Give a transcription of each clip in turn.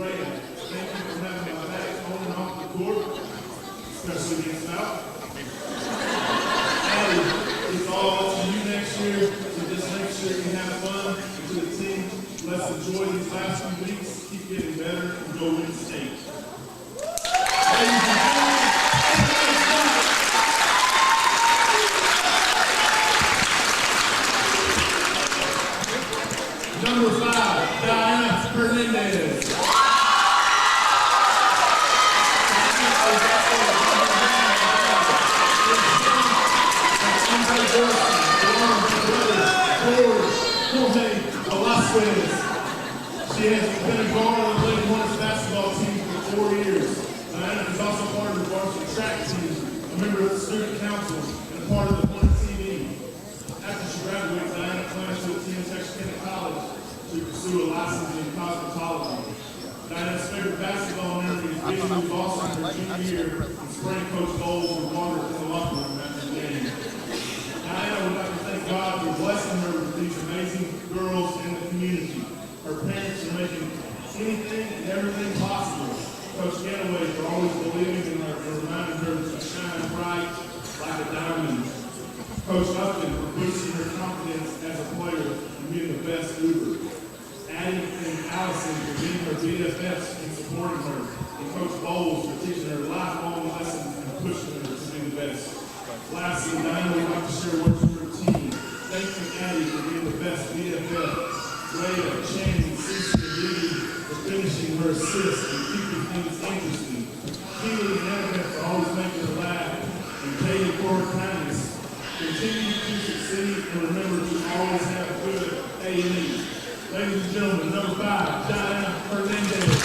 Rhea, thank you for having my back on and off the court, especially against Mount. Addie, it's all up to you next year, so just make sure you have fun. And to the team, let's enjoy these last few weeks, keep getting better, and go win state. Ladies and gentlemen, number 5, Diana Hernandez. She has been a guard on the Lady Hornets basketball team for 4 years. Diana is also part of the varsity track team, a member of the student council, and a part of the Hornet TV. After she graduates, Diana plans to attend Texarkana College to pursue a license in cosmetology. Diana's favorite basketball memory is being with Boston her junior year and spraying Coach Bowles with water in the locker room after the game. Diana would like to thank God for blessing her with these amazing girls in the community. Her parents are making anything and everything possible. Coach Gameday for always believing in her and reminding her to shine bright like a diamond. Coach Upton for boosting her confidence as a player and being the best Uber. Addie and Allison for being her BFFs and supporting her. And Coach Bowles for teaching her lifelong lessons and pushing her to be the best. Lastly, Diana would like to share words with her team. Thanks to Addie for being the best BFF. Rhea, Channing, Cece, and Lee for finishing her assists and keeping things interesting. Keely and Evan for always making her laugh. And Katie for her kindness. Continue to succeed and remember to always have good A&E. Ladies and gentlemen, number 5, Diana Hernandez.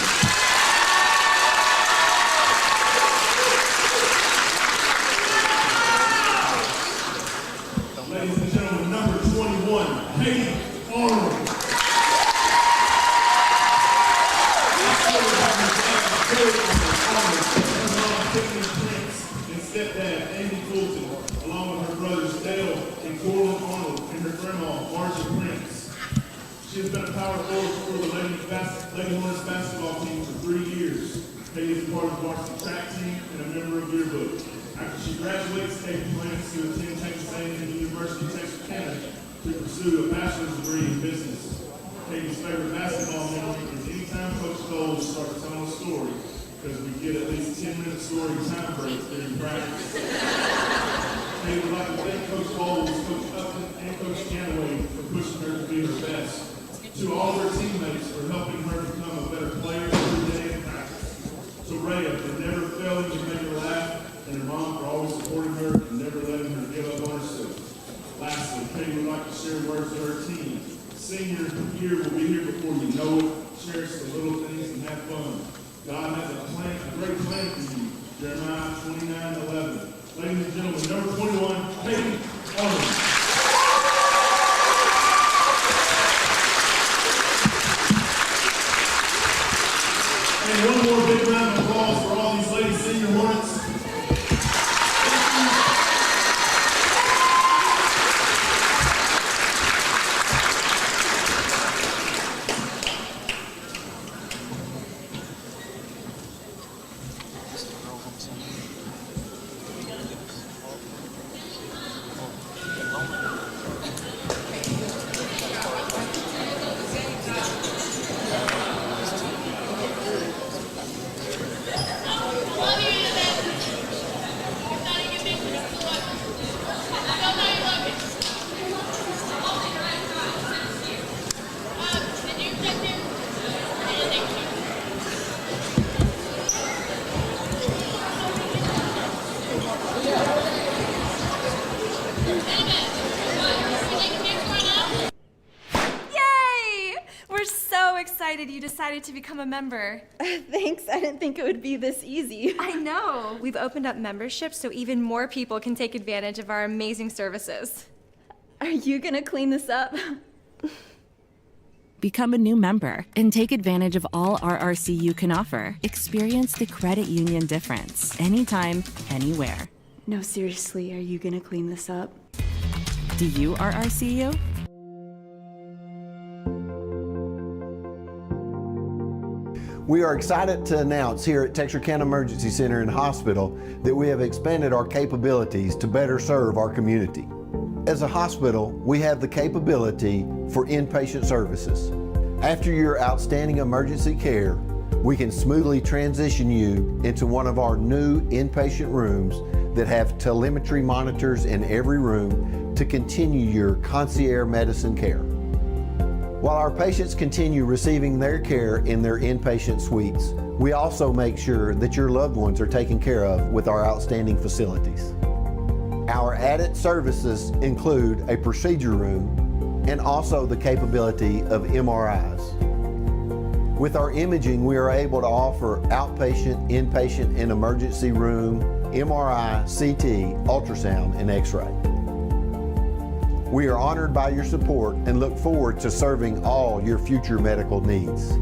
Ladies and gentlemen, number 21, Hayden Arnold. And stepdad, Andy Fulton, along with her brothers Dale and Corlin Arnold, and her grandma, Marcia Prince. She has been a power forward for the Lady Hornets basketball team for 3 years. Katie is part of the varsity track team and a member of Yearbook. After she graduates, Katie plans to attend Texas A&M University of Texarkana to pursue a bachelor's degree in business. Katie's favorite basketball memory is anytime Coach Cole starts telling a story, because we get at least 10-minute story time breaks during practice. Katie would like to thank Coach Bowles, Coach Upton, and Coach Ganaway for pushing her to be her best. To all of her teammates for helping her become a better player every day in practice. To Rhea for never failing to make her laugh, and her mom for always supporting her and never letting her give up on herself. Lastly, Katie would like to share words to her team. Senior year will be here before you know it. Cherish the little things and have fun. God has a great plan for you. Jeremiah 29:11. Ladies and gentlemen, number 21, Hayden Arnold. And one more big round of applause for all these ladies senior Hornets. You decided to become a member. Thanks, I didn't think it would be this easy. I know. We've opened up memberships so even more people can take advantage of our amazing services. Are you gonna clean this up? Become a new member and take advantage of all RRCU can offer. Experience the credit union difference anytime, anywhere. No, seriously, are you gonna clean this up? Do you RRCU? We are excited to announce here at Texarkana Emergency Center and Hospital that we have expanded our capabilities to better serve our community. As a hospital, we have the capability for inpatient services. After your outstanding emergency care, we can smoothly transition you into one of our new inpatient rooms that have telemetry monitors in every room to continue your concierge medicine care. While our patients continue receiving their care in their inpatient suites, we also make sure that your loved ones are taken care of with our outstanding facilities. Our added services include a procedure room and also the capability of MRIs. With our imaging, we are able to offer outpatient, inpatient, and emergency room, MRI, CT, ultrasound, and X-ray. We are honored by your support and look forward to serving all your future medical needs.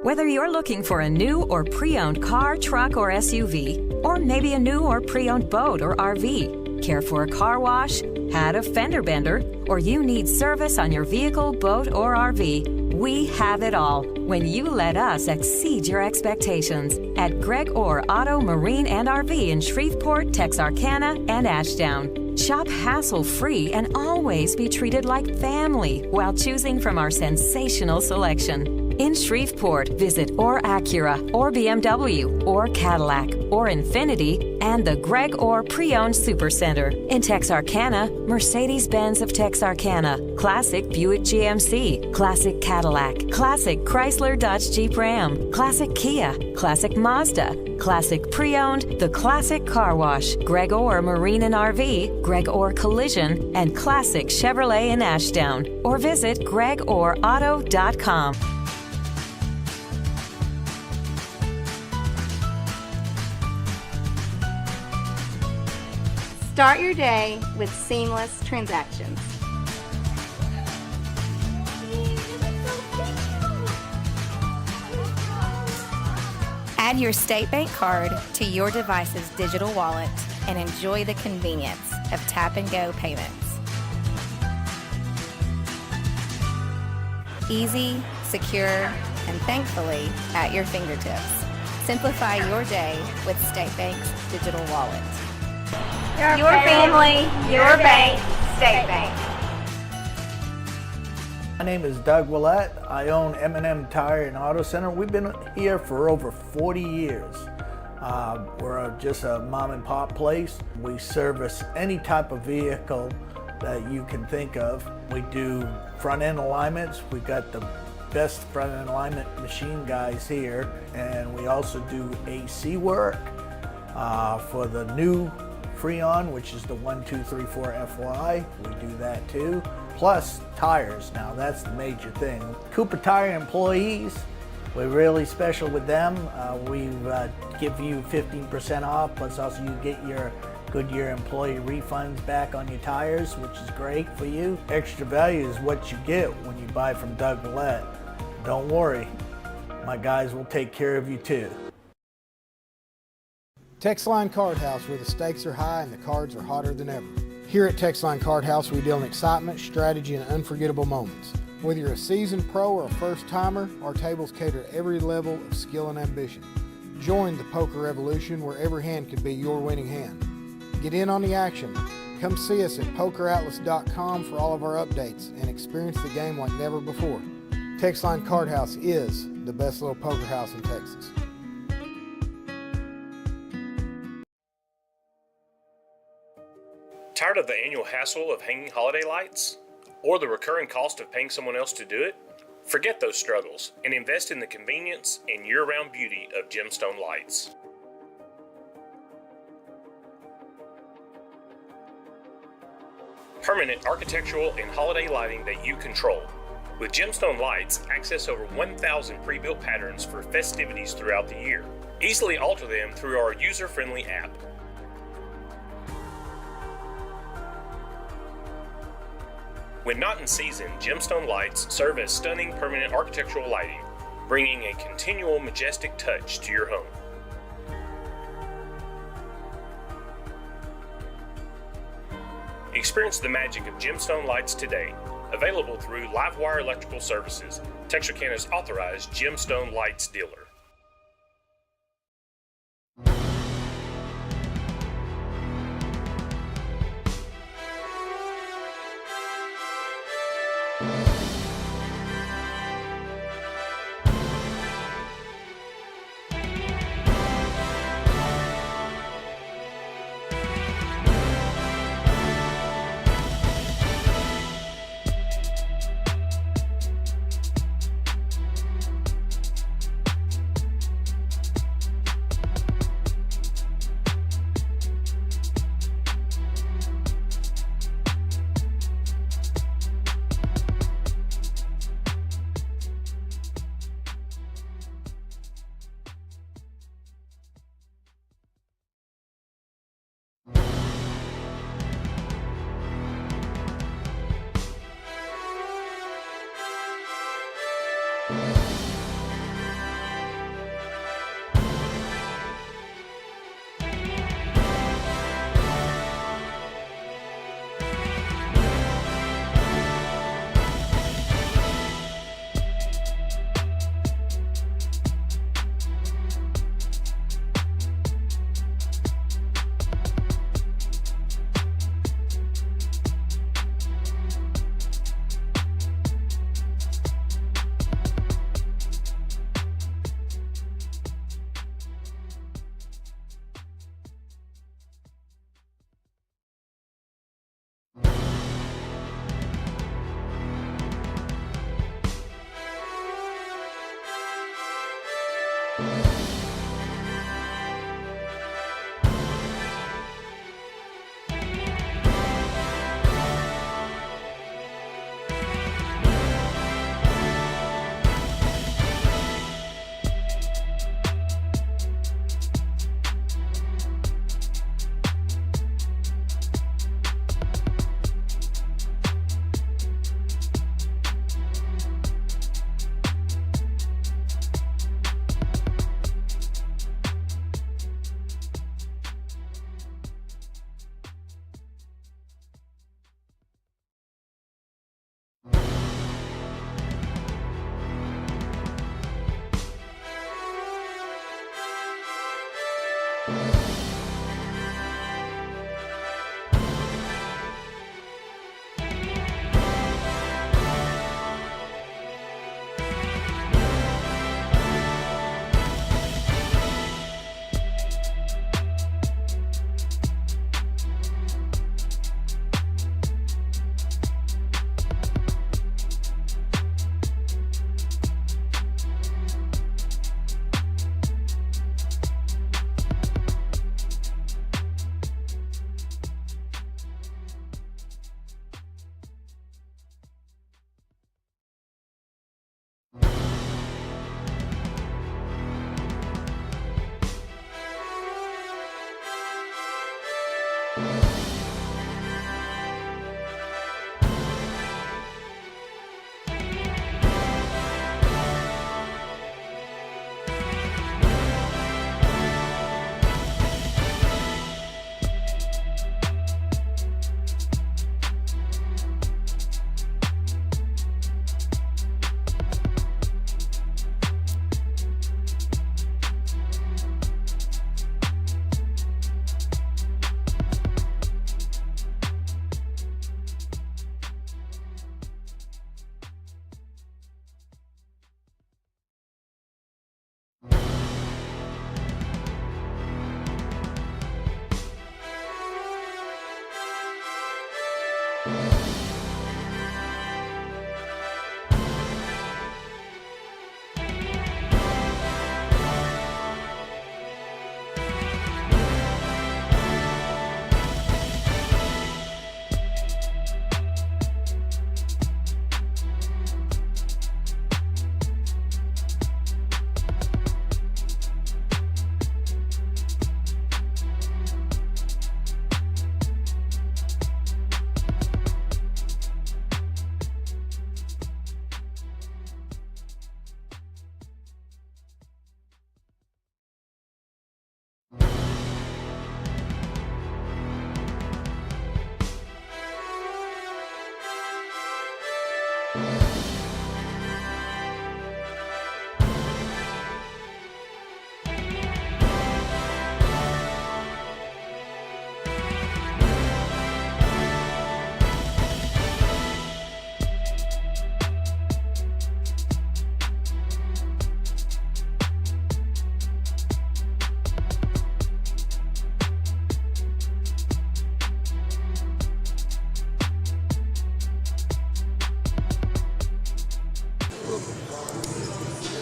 Whether you're looking for a new or pre-owned car, truck, or SUV, or maybe a new or pre-owned boat or RV, care for a car wash, had a fender bender, or you need service on your vehicle, boat, or RV, we have it all when you let us exceed your expectations at Greg Orr Auto, Marine, and RV in Shreveport, Texarkana, and Ashdown. Shop hassle-free and always be treated like family while choosing from our sensational selection. In Shreveport, visit or Acura, or BMW, or Cadillac, or Infiniti, and the Greg Orr Pre-Owned Supercenter. In Texarkana, Mercedes-Benz of Texarkana, Classic Buick GMC, Classic Cadillac, Classic Chrysler Dodge Jeep Ram, Classic Kia, Classic Mazda, Classic Pre-Owned, The Classic Car Wash, Greg Orr Marine and RV, Greg Orr Collision, and Classic Chevrolet in Ashdown. Or visit gregorauto.com. Start your day with seamless transactions. Add your State Bank card to your device's digital wallet and enjoy the convenience of tap-and-go payments. Easy, secure, and thankfully at your fingertips. Simplify your day with State Bank's digital wallet. Your family, your bank, State Bank. My name is Doug Willett. I own M&M Tire and Auto Center. We've been here for over 40 years. We're just a mom and pop place. We service any type of vehicle that you can think of. We do front end alignments. We've got the best front end alignment machine guys here. And we also do AC work for the new Freon, which is the 1234 FY. We do that too. Plus tires. Now that's the major thing. Cooper Tire employees, we're really special with them. We give you 15% off, plus also you get your Goodyear employee refunds back on your tires, which is great for you. Extra value is what you get when you buy from Doug Willett. Don't worry, my guys will take care of you too. Texline Card House, where the stakes are high and the cards are hotter than ever. Here at Texline Card House, we deal in excitement, strategy, and unforgettable moments. Whether you're a seasoned pro or a first-timer, our tables cater to every level of skill and ambition. Join the poker revolution where every hand could be your winning hand. Get in on the action. Come see us at pokeratlas.com for all of our updates and experience the game like never before. Texline Card House is the best little poker house in Texas. Tired of the annual hassle of hanging holiday lights? Or the recurring cost of paying someone else to do it? Forget those struggles and invest in the convenience and year-round beauty of Gemstone Lights. Permanent architectural and holiday lighting that you control. With Gemstone Lights, access over 1,000 pre-built patterns for festivities throughout the year. Easily alter them through our user-friendly app. When not in season, Gemstone Lights serve as stunning permanent architectural lighting, bringing a continual majestic touch to your home. Experience the magic of Gemstone Lights today. Available through Livewire Electrical Services, Texarkana's authorized Gemstone Lights dealer.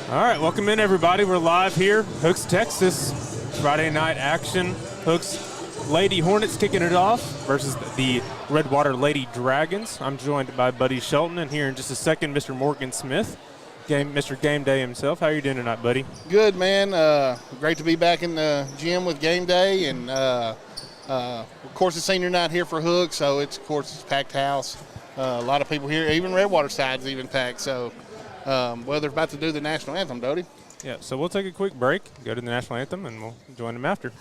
All right, welcome in, everybody. We're live here, Hooks, Texas. Friday night action. Hooks Lady Hornets kicking it off versus the Redwater Lady Dragons. I'm joined by Buddy Shelton, and here in just a second, Mr. Morgan Smith, Mr. Gameday himself. How are you doing tonight, buddy? Good, man. Great to be back in the gym with Gameday, and of course, it's senior night here for Hooks, so it's packed house. A lot of people here, even Redwater side's even packed. So, well, they're about to do the national anthem, Dodie. Yeah, so we'll take a quick break, go to the national anthem, and we'll join them after.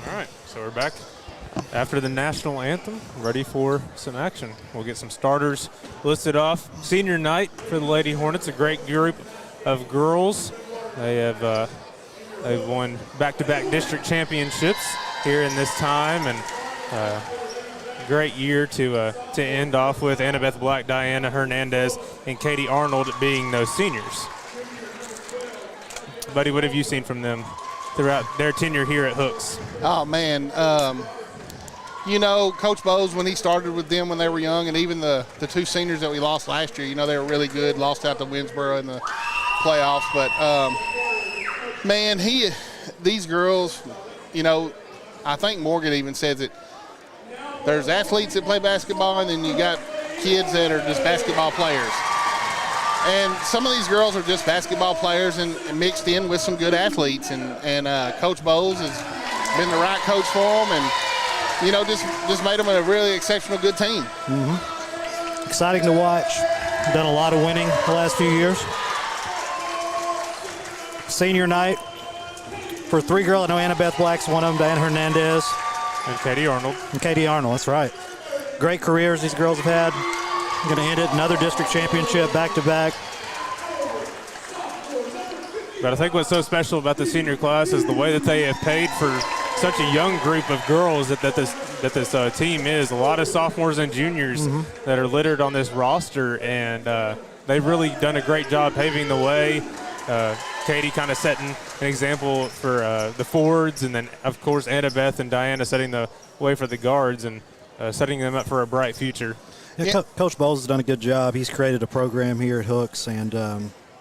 All right, so we're back after the national anthem, ready for some action. We'll get some starters listed off. Senior night for the Lady Hornets, a great group of girls. They've won back-to-back district championships here in this time, and great year to end off with. Annabeth Black, Diana Hernandez, and Katie Arnold being those seniors. Buddy, what have you seen from them throughout their tenure here at Hooks? Oh, man. Coach Bowes, when he started with them when they were young, and even the two seniors that we lost last year, they were really good, lost out to Winsboro in the playoffs. But, man, these girls, I think Morgan even says it, there's athletes that play basketball, and then you got kids that are just basketball players. And some of these girls are just basketball players and mixed in with some good athletes. And Coach Bowles has been the right coach for them, and, just made them a really exceptional good team. Mm-hmm. Exciting to watch. Done a lot of winning the last few years. Senior night for three girls. I know Annabeth Black's one of them, Diana Hernandez. And Katie Arnold. That's right. Great careers these girls have had. Going to end it, another district championship back-to-back. But I think what's so special about the senior class is the way that they have paid for such a young group of girls that this team is. A lot of sophomores and juniors that are littered on this roster, and they've really done a great job paving the way. Katie kind of setting an example for the forwards, and then, of course, Annabeth and Diana setting the way for the guards and setting them up for a bright future. Yeah, Coach Bowles has done a good job. He's created a program here at Hooks, and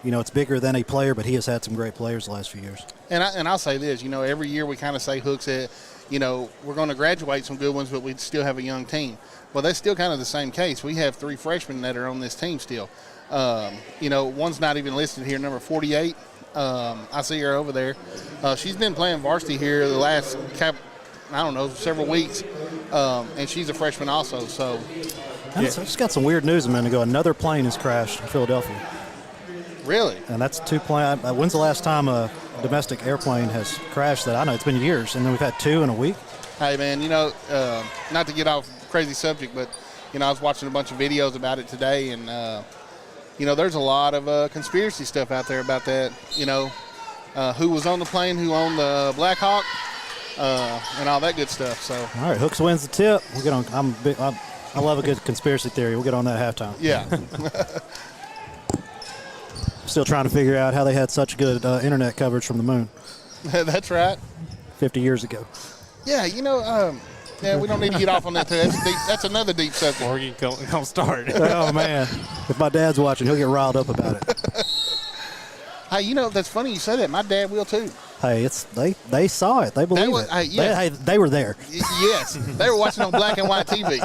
it's bigger than a player, but he has had some great players the last few years. And I'll say this, every year we kind of say Hooks, we're going to graduate some good ones, but we still have a young team. Well, that's still kind of the same case. We have three freshmen that are on this team still. One's not even listed here, number 48. I see her over there. She's been playing varsity here the last several weeks, and she's a freshman also. So. I just got some weird news a minute ago. Another plane has crashed in Philadelphia. Really? And that's two planes. When's the last time a domestic airplane has crashed that I know? It's been years, and then we've had two in a week. Hey, man, not to get off crazy subject, but, I was watching a bunch of videos about it today, and, there's a lot of conspiracy stuff out there about that, who was on the plane, who owned the Black Hawk, and all that good stuff. So. All right, Hooks wins the tip. We'll get on. I love a good conspiracy theory. We'll get on that at halftime. Yeah. Still trying to figure out how they had such good internet coverage from the moon. That's right. 50 years ago. Yeah, you know, yeah, we don't need to get off on that too. That's another deep subject. Morgan, don't start. Oh, man. If my dad's watching, he'll get riled up about it. Hey, you know, that's funny you say that. My dad will too. Hey, they saw it. They believe it. Yeah. They were there. Yes, they were watching on black and white TV.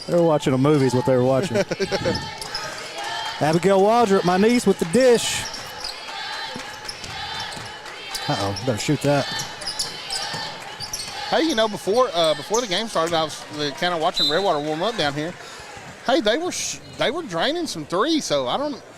They were watching a movie is what they were watching. Abigail Waldrop, my niece, with the dish. Uh-oh, better shoot that. Hey, you know, before the game started, I was kind of watching Redwater warm up down here. Hey, they were draining some threes, so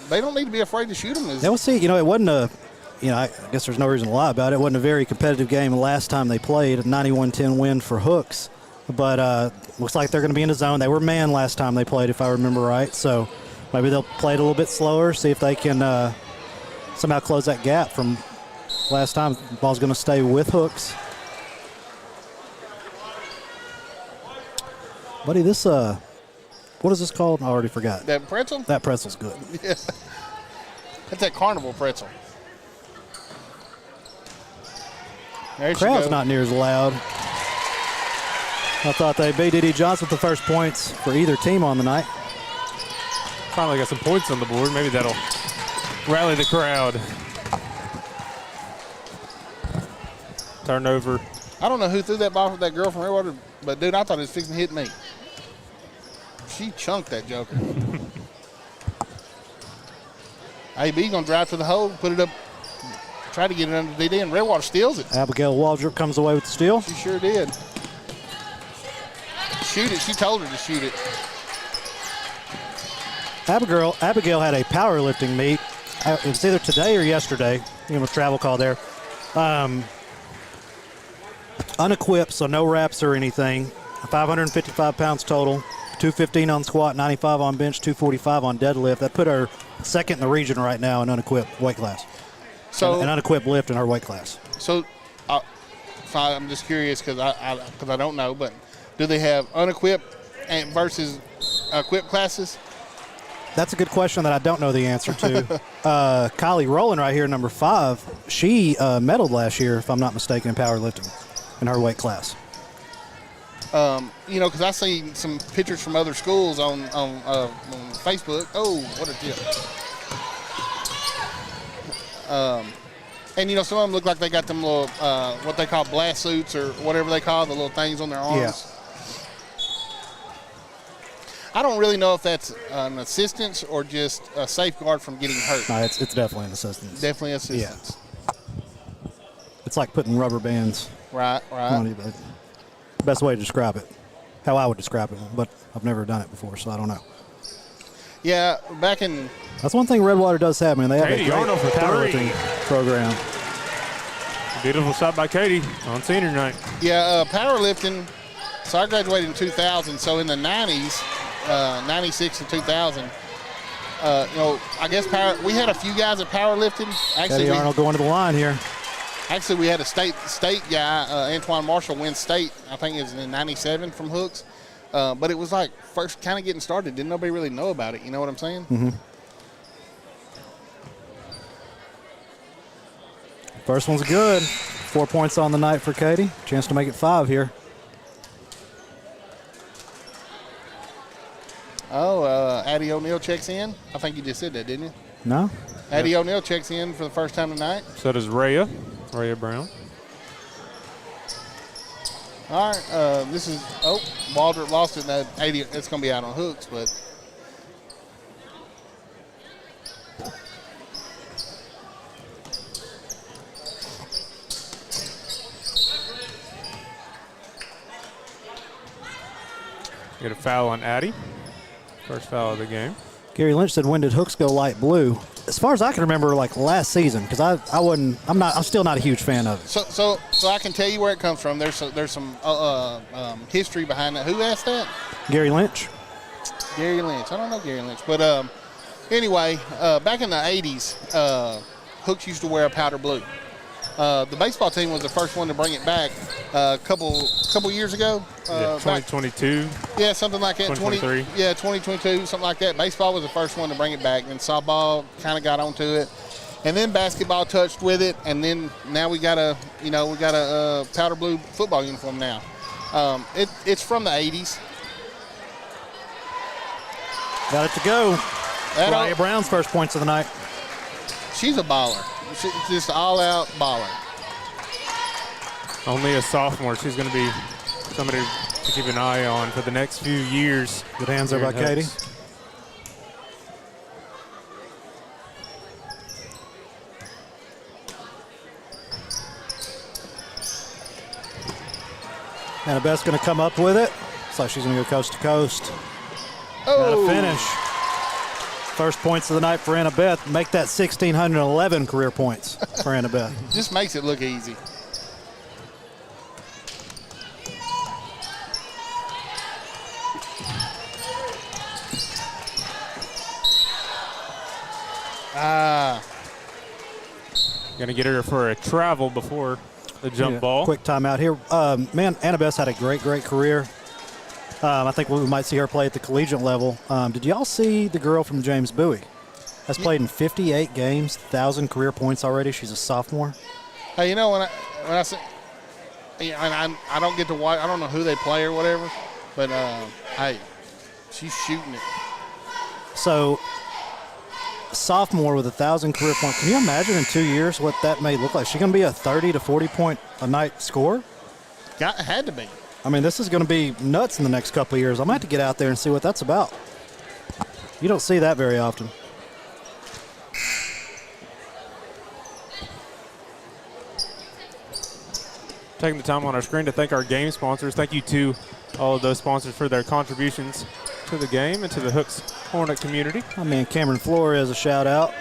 they don't need to be afraid to shoot them. Yeah, we'll see. You know, it wasn't I guess there's no reason to lie about it. It wasn't a very competitive game the last time they played. A 91-10 win for Hooks. But looks like they're going to be in the zone. They were man last time they played, if I remember right. So maybe they'll play it a little bit slower, see if they can somehow close that gap from last time. The ball's going to stay with Hooks. Buddy, this, what is this called? I already forgot. That pretzel? That pretzel's good. Yeah. That's that carnival pretzel. There Crowd's not near as loud. I thought they'd be D.D. Johnson with the first points for either team on the night. Finally got some points on the board. Maybe that'll rally the crowd. Turnover. I don't know who threw that ball for that girl from Redwater, but, dude, I thought it was fixing to hit me. She chunked that joker. AB going to drive to the hole, put it up, try to get it under DD, and Redwater steals it. Abigail Waldrop comes away with the steal. She sure did. Shoot it. She told her to shoot it. Abigail had a powerlifting meet. It was either today or yesterday. You know, travel call there. Unequipped, so no wraps or anything. 555 pounds total. 215 on squat, 95 on bench, 245 on deadlift. That put her second in the region right now in unequipped weight class. So an unequipped lift in her weight class. So I'm just curious because I don't know, but do they have unequipped versus equipped classes? That's a good question that I don't know the answer to. Kylie Rowland right here, number 5, she medaled last year, if I'm not mistaken, in powerlifting in her weight class. You know, because I see some pictures from other schools on Facebook. Oh, what a tip. And, you know, some of them look like they got them little, what they call blast suits or whatever they call the little things on their arms. Yeah. I don't really know if that's an assistance or just a safeguard from getting hurt. No, it's definitely an assistance. Definitely assistance. Yeah. It's like putting rubber bands. Right. Best way to describe it. How I would describe it, but I've never done it before, so I don't know. Yeah, back in... That's one thing Redwater does have, man. They have Katie a great Arnold for powerlifting program. Beautiful shot by Katie on senior night. Yeah, powerlifting. So I graduated in 2000, so in the 90s, 96 to 2000, you know, I guess we had a few guys at powerlifting. Katie Arnold going to the line here. Actually, we had a state guy, Antoine Marshall, win state. I think it was in '97 from Hooks. But it was like first kind of getting started. Didn't nobody really know about it. You know what I'm saying? Mm-hmm. First one's good. 4 points on the night for Katie. Chance to make it 5 here. Oh, Addie O'Neill checks in. I think you just said that, didn't you? No. Addie O'Neill checks in for the first time tonight. So does Rhea Brown. All right, this is, Waldrop lost it. That 80, it's going to be out on Hooks, but. Get a foul on Addie. First foul of the game. Gary Lynch said, when did Hooks go light blue? As far as I can remember, like last season, because I'm still not a huge fan of it. So I can tell you where it comes from. There's some history behind that. Who asked that? Gary Lynch. Gary Lynch. I don't know Gary Lynch, but anyway, back in the 80s, Hooks used to wear a powder blue. The baseball team was the first one to bring it back a couple years ago. 2022. Yeah, something like that. 2023. 2022, something like that. Baseball was the first one to bring it back. Then softball kind of got onto it. And then basketball touched with it, and then now we got a powder blue football uniform now. It's from the 80s. Got it to go. Raya Brown's first points of the night. She's a baller. She's just all-out baller. Only a sophomore. She's going to be somebody to keep an eye on for the next few years. Good hands there by Katie. Annabeth's going to come up with it. Looks like she's going to go coast to coast. Got to finish. First points of the night for Annabeth. Make that 1,611 career points for Annabeth. Just makes it look easy. Going to get her for a travel before the jump ball. Quick timeout here. Man, Annabeth's had a great career. I think we might see her play at the collegiate level. Did y'all see the girl from James Bowie? Has played in 58 games, 1,000 career points already. She's a sophomore. Hey, you know, when I say, I don't get to watch, I don't know who they play or whatever, but hey, she's shooting it. So, sophomore with 1,000 career points. Can you imagine in 2 years what that may look like? She's going to be a 30 to 40 point a night scorer? Had to be. I mean, this is going to be nuts in the next couple of years. I might have to get out there and see what that's about. You don't see that very often. Taking the time on our screen to thank our game sponsors. Thank you to all of those sponsors for their contributions to the game and to the Hooks Hornet community. My man Cameron Flores, a shout out.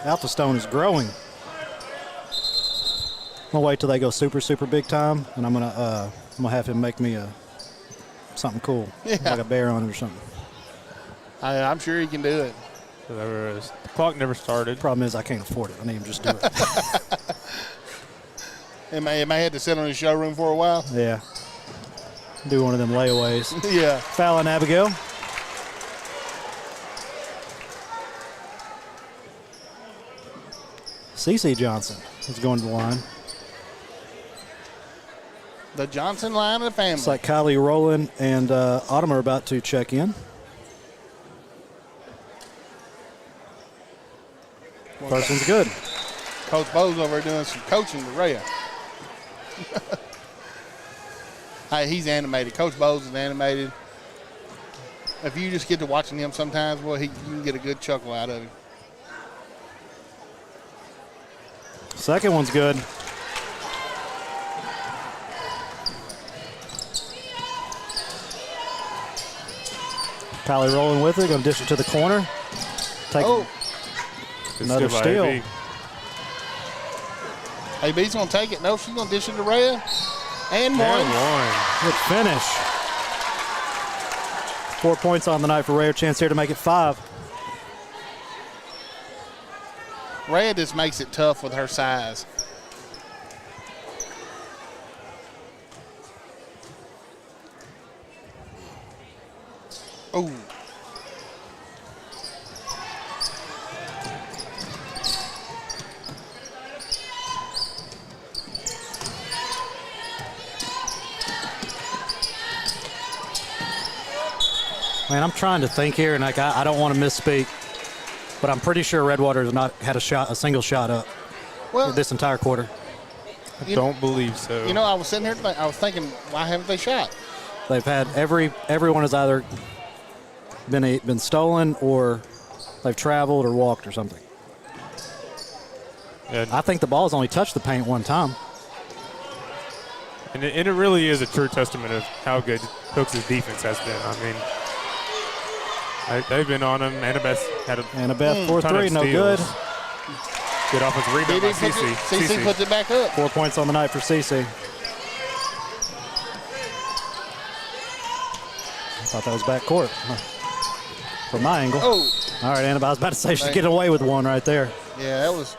Alpha Stone is growing. I'm gonna wait till they go super big time, and I'm gonna have him make me something cool, like a bear on it or something. I'm sure he can do it. The clock never started. Problem is I can't afford it. I need him to just do it. It may have to sit on his showroom for a while. Yeah. Do one of them layaways. Yeah. Foul on Abigail. Cece Johnson is going to the line. The Johnson line of the family. It's like Kylie Rowland and Autumn are about to check in. First one's good. Coach Bo's over there doing some coaching to Rhea. Hey, he's animated. Coach Bowes is animated. If you just get to watching him sometimes, well, you can get a good chuckle out of him. Second one's good. Kylie rolling with it, going to dish it to the corner. Take another steal. AB's going to take it. No, she's going to dish it to Rhea. And one. Good finish. 4 points on the night for Rhea. Chance here to make it 5. Rhea just makes it tough with her size. Oh. Man, I'm trying to think here, and I don't want to misspeak, but I'm pretty sure Redwater has not had a single shot up this entire quarter. I don't believe so. You know, I was sitting here, I was thinking, why haven't they shot? They've had everyone has either been stolen or they've traveled or walked or something. And I think the ball's only touched the paint one time. And it really is a true testament of how good Hooks' defense has been. I mean, they've been on him. Annabeth had a 4-3, no good. Good offensive rebound by Cece. Cece puts it back up. 4 points on the night for Cece. I thought that was back court from my angle. Oh. All right, Annabeth, I was about to say she's getting away with one right there. Yeah, that was.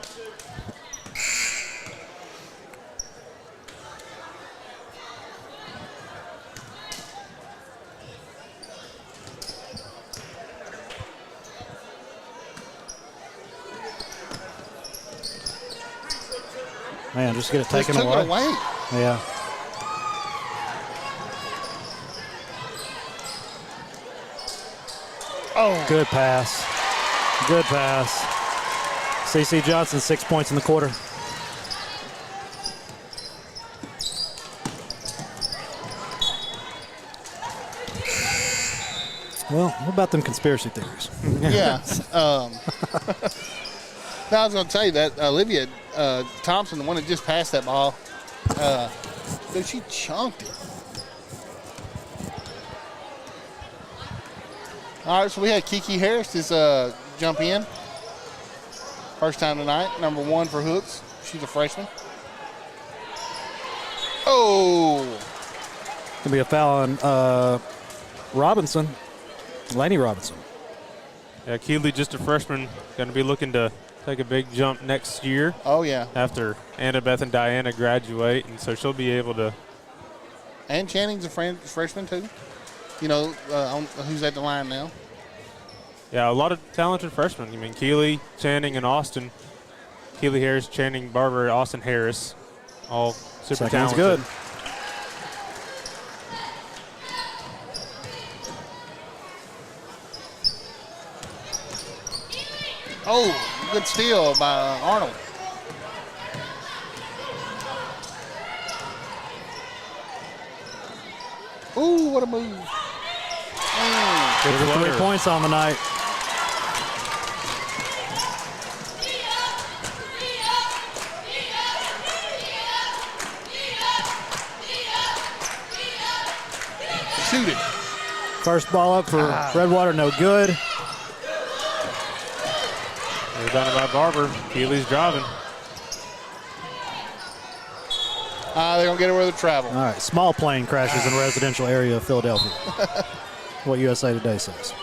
Man, just get it Just taken took away. it away. Yeah. Oh. Good pass. Good pass. C.C. Johnson, 6 points in the quarter. Well, what about them conspiracy theories? Yeah. No, I was going to tell you that Olivia Thompson, the one that just passed that ball, dude, she chunked it. All right, so we had Kiki Harris just jump in. First time tonight, number 1 for Hooks. She's a freshman. Oh. Gonna be a foul on Robinson, Laney Robinson. Yeah, Keeley, just a freshman, going to be looking to take a big jump next year. Oh, yeah. After Annabeth and Diana graduate, and so she'll be able to. And Channing's a freshman, too. You know, who's at the line now? Yeah, a lot of talented freshmen. I mean, Keeley, Channing, and Austin. Keeley Harris, Channing Barber, Austin Harris, all super Second's talented. good. Oh, good steal by Arnold. Ooh, what a move. Good for 3 points on the night. Shoot it. First ball up for Redwater, no good. They're done by Barber. Keeley's driving. They're going to get it where they travel. All right, small plane crashes in residential area of Philadelphia. What USA Today says.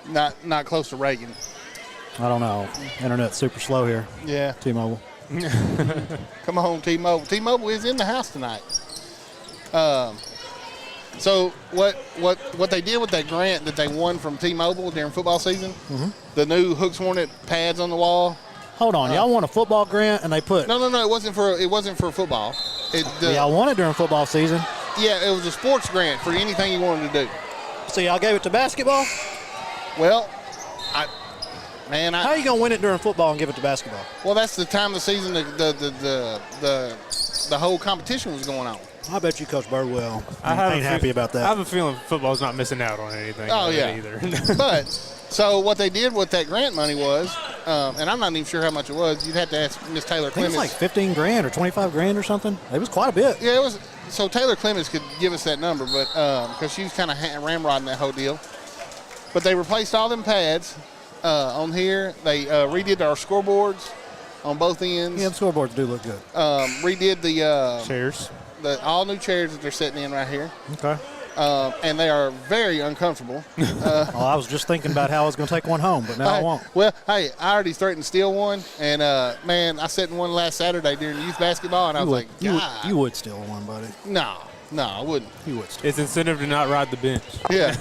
Not close to Reagan. I don't know. Internet's super slow here. Yeah. T-Mobile. Come on, T-Mobile. T-Mobile is in the house tonight. So what they did with that grant that they won from T-Mobile during football season, the new Hooks Hornet pads on the wall. Hold on, y'all won a football grant and they put. No, it wasn't for football. Y'all won it during football season. Yeah, it was a sports grant for anything you wanted to do. So y'all gave it to basketball? Well, how are you gonna win it during football and give it to basketball? Well, that's the time of the season the whole competition was going on. I bet you Coach Birdwell ain't happy about that. I have a feeling football's not missing out on anything. Oh, yeah. Either. But, so what they did with that grant money was, and I'm not even sure how much it was. You'd have to ask Miss Taylor I think Clemens. it's like 15 grand or 25 grand or something. It was quite a bit. Yeah, it was. So Taylor Clemens could give us that number, but because she was kind of ramrodding that whole deal. But they replaced all them pads on here. They redid our scoreboards on both ends. Yeah, the scoreboards do look good. Redid the chairs. The all new chairs that they're sitting in right here. Okay. And they are very uncomfortable. Well, I was just thinking about how I was going to take one home, but now I won't. Well, hey, I already threatened to steal one, and man, I sat in one last Saturday during youth basketball, and I was like, God. You would steal one, buddy. No, I wouldn't. You would steal. It's incentive to not ride the bench. Yeah.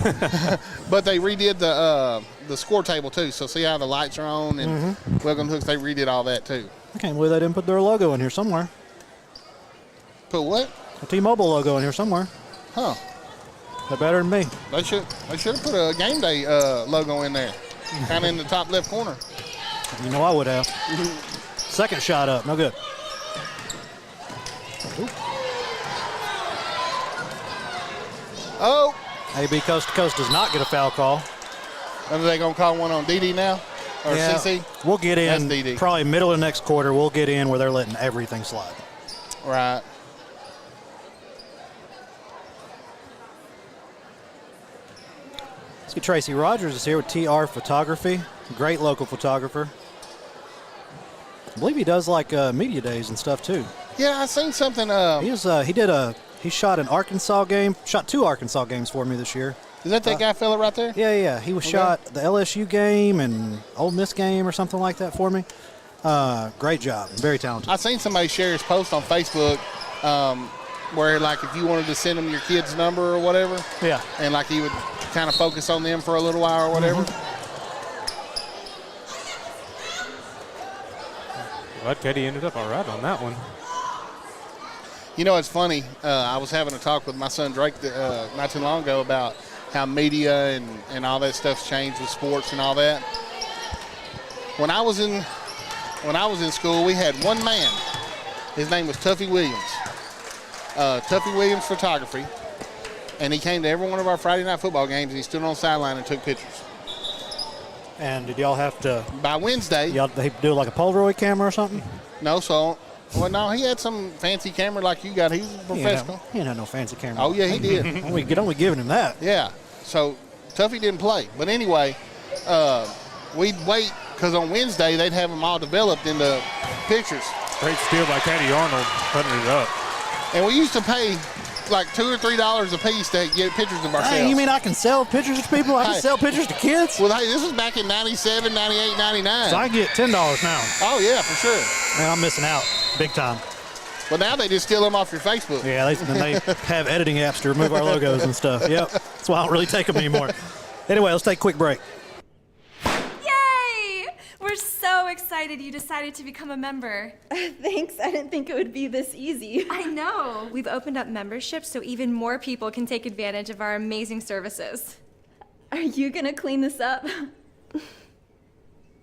But they redid the score table, too, so see how the lights are on, and Welcome to Hooks, they redid all that, too. I can't believe they didn't put their logo in here somewhere. Put what? A T-Mobile logo in here somewhere. Huh. They're better than me. They should have put a Gameday logo in there, kind of in the top left corner. You know I would have. Second shot up, no good. Ooh. Oh. AB Coast to Coast does not get a foul call. Are they going to call one on DD now? Or CC? We'll get in That's DD. probably middle of the next quarter. We'll get in where they're letting everything slide. Right. Let's get Tracy Rogers is here with TR Photography. Great local photographer. I believe he does like media days and stuff too. Yeah, I seen something. He shot an Arkansas game. Shot 2 Arkansas games for me this year. Is that guy fella right there? Yeah. He was shot the LSU game and Ole Miss game or something like that for me. Great job. Very talented. I seen somebody share his post on Facebook where, like, if you wanted to send him your kid's number or whatever. Yeah. And, like, he would kind of focus on them for a little while or whatever. Glad Katie ended up all right on that one. You know, it's funny. I was having a talk with my son Drake not too long ago about how media and all that stuff's changed with sports and all that. When I was in school, we had one man. His name was Tuffy Williams. Tuffy Williams Photography. And he came to every one of our Friday night football games, and he stood on the sideline and took pictures. And did y'all have to? By Wednesday. Y'all do like a Polaroid camera or something? No, no, he had some fancy camera like you got. He was a professional. He didn't have no fancy camera. Oh, yeah, he did. only giving him that. Yeah. So Tuffy didn't play. But anyway, we'd wait because on Wednesday they'd have them all developed into pictures. Great steal by Katie Arnold, putting it up. And we used to pay like $2 or $3 a piece to get pictures of ourselves. Hey, you mean I can sell pictures to people? I can sell pictures to kids? Well, hey, this was back in 97, 98, 99. So I get $10 now. Oh, yeah, for sure. Man, I'm missing out big time. But now they just steal them off your Facebook. Yeah, they have editing apps to remove our logos and stuff. Yep, that's why I don't really take them anymore. Anyway, let's take a quick break. Yay! We're so excited you decided to become a member. Thanks, I didn't think it would be this easy. I know. We've opened up memberships so even more people can take advantage of our amazing services. Are you gonna clean this up?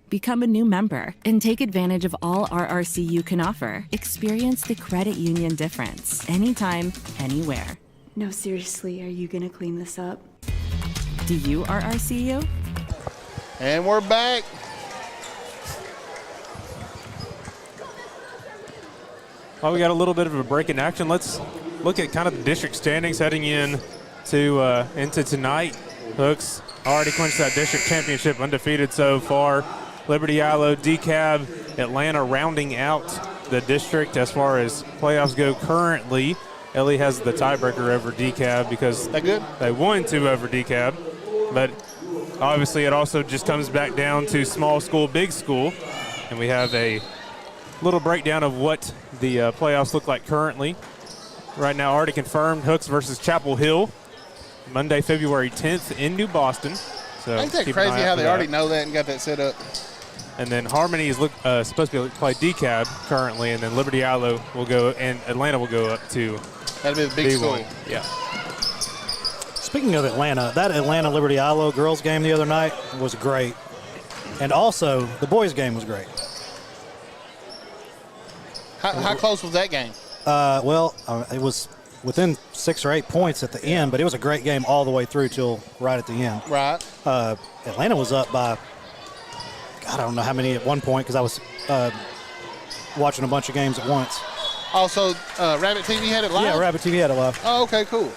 Become a new member and take advantage of all RRCU can offer. Experience the credit union difference anytime, anywhere. No, seriously, are you gonna clean this up? Do you RRCU? And we're back. Well, we got a little bit of a break in action. Let's look at kind of the district standings heading in to into tonight. Hooks already clinched that district championship, undefeated so far. Liberty Ilo, DeKalb, Atlanta rounding out the district as far as playoffs go currently. Ellie has the tiebreaker over DeKalb because they won 2 over DeKalb. But obviously it also just comes back down to small school, big school. And we have a little breakdown of what the playoffs look like currently. Right now already confirmed, Hooks versus Chapel Hill, Monday, February 10th in New Boston. So ain't that crazy how they already know that and got that set up? And then Harmony is supposed to play DeKalb currently, and then Liberty Ilo will go, and Atlanta will go up to that'll be the big school. Yeah. Speaking of Atlanta, that Atlanta Liberty Ilo girls game the other night was great. And also, the boys game was great. How close was that game? It was within 6 or 8 points at the end, but it was a great game all the way through till right at the end. Right. Atlanta was up by, God, I don't know how many at one point because I was watching a bunch of games at once. Also, Rabbit TV had it live? Yeah, Rabbit TV had it live. Oh, okay, cool.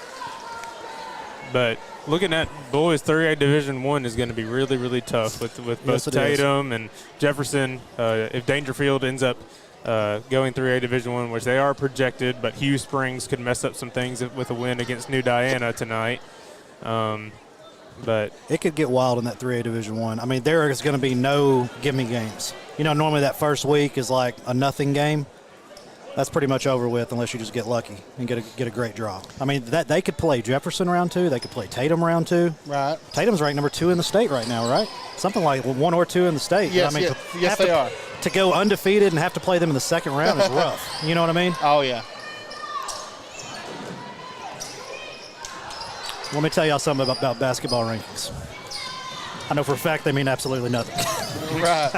But looking at boys 3A Division I is going to be really, really tough with both Tatum and Jefferson. If Dangerfield ends up going 3A Division I, which they are projected, but Hugh Springs could mess up some things with a win against New Diana tonight. But it could get wild in that 3A Division I. I mean, there is going to be no gimme games. You know, normally that first week is like a nothing game. That's pretty much over with unless you just get lucky and get a great draw. I mean, that they could play Jefferson round 2. They could play Tatum round 2. Right. Tatum's ranked number 2 in the state right now, right? Something like 1 or 2 in the state. Yes, I mean, yes they are. To go undefeated and have to play them in the second round is rough. You know what I mean? Oh, yeah. Let me tell y'all something about basketball rankings. I know for a fact they mean absolutely nothing. Right.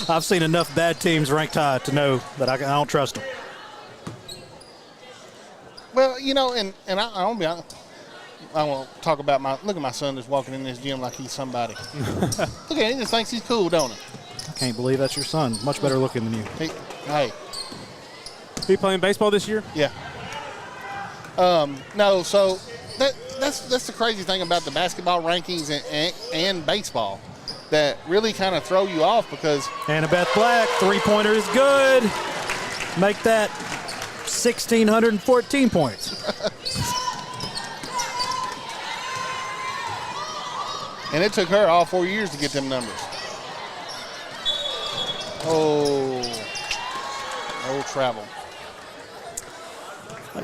I've seen enough bad teams ranked high to know that I don't trust them. Well, you know, and I don't be honest. I want to talk about look at my son just walking in this gym like he's somebody. Look at him, he just thinks he's cool, don't he? I can't believe that's your son. Much better looking than you. Hey. Are you playing baseball this year? Yeah. No, so that's the crazy thing about the basketball rankings and baseball that really kind of throw you off because Annabeth Black, 3-pointer is good. Make that 1,614 points. And it took her all 4 years to get them numbers. Oh, travel.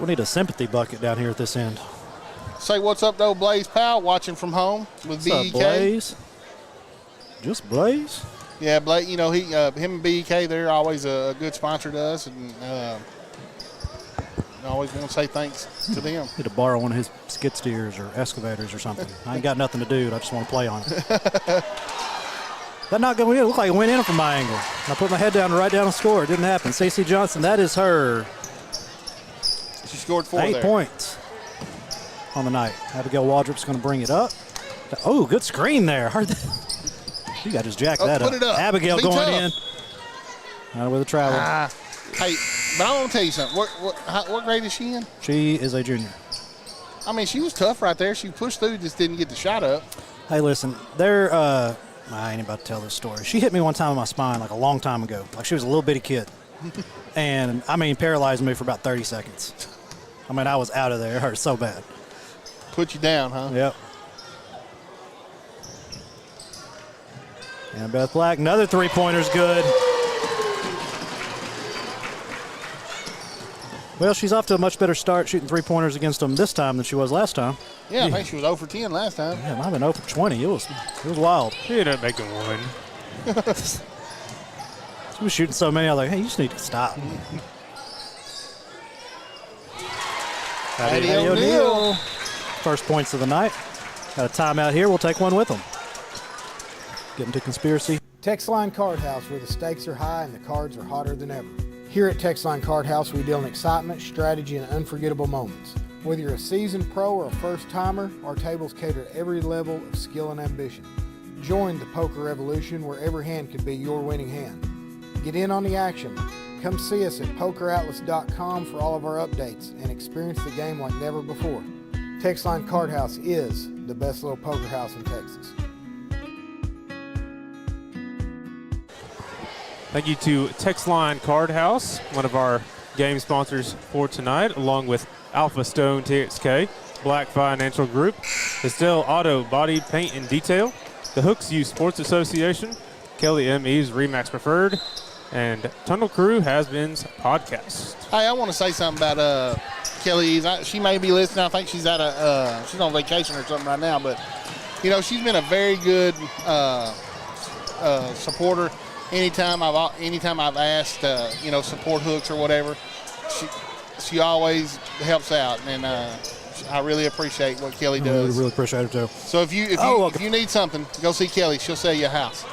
We need a sympathy bucket down here at this end. Say what's up, though, Blaze Powell, watching from home with What's BEK. up, Blaze? Just Blaze? Yeah, Blake, you know, him and BEK, they're always a good sponsor to us, and I always want to say thanks to them. Need to borrow one of his skid steers or excavators or something. I ain't got nothing to do. I just want to play on it. That not going in. It looked like it went in from my angle. I put my head down to write down a score. It didn't happen. Stacey Johnson, that is her. She scored 4 8 there. points on the night. Abigail Waldrop's going to bring it up. Oh, good screen there. You got to just jack that put it up. Abigail Be going tough. in. Out with a travel. Hey, but I want to tell you something. What grade is she in? She is a junior. I mean, she was tough right there. She pushed through, just didn't get the shot up. Hey, listen, I ain't about to tell this story. She hit me one time in my spine like a long time ago. Like she was a little bitty kid. And, I mean, paralyzed me for about 30 seconds. I mean, I was out of there. It hurt so bad. Put you down, huh? Yep. And Beth Black, another three-pointer's good. Well, she's off to a much better start shooting three-pointers against them this time than she was last time. Yeah, I think she was 0 for 10 last time. Yeah, it might have been 0 for 20. It was wild. She ended up making one. She was shooting so many, I was like, hey, you just need to stop. Eddie O'Neal. First points of the night. Got a timeout here. We'll take one with them. Getting to conspiracy. Texline Card House, where the stakes are high and the cards are hotter than ever. Here at Texline Card House, we deal in excitement, strategy, and unforgettable moments. Whether you're a seasoned pro or a first-timer, our tables cater to every level of skill and ambition. Join the poker revolution where every hand could be your winning hand. Get in on the action. Come see us at pokeratlas.com for all of our updates and experience the game like never before. Texline Card House is the best little poker house in Texas. Thank you to Texline Card House, one of our game sponsors for tonight, along with Alpha Stone TXK, Black Financial Group, Estelle Auto Body Paint and Detail, the Hooks U Sports Association, Kelly M.E.'s Remax Preferred, and Tunnel Crew Has-Beens Podcast. Hey, I want to say something about Kelly E's. She may be listening. I think she's she's on vacation or something right now, but you know, she's been a very good supporter. Anytime I've asked, support hooks or whatever, she always helps out, and I really appreciate what Kelly does. I really appreciate it too. So if you need something, go see Kelly. She'll sell you a house.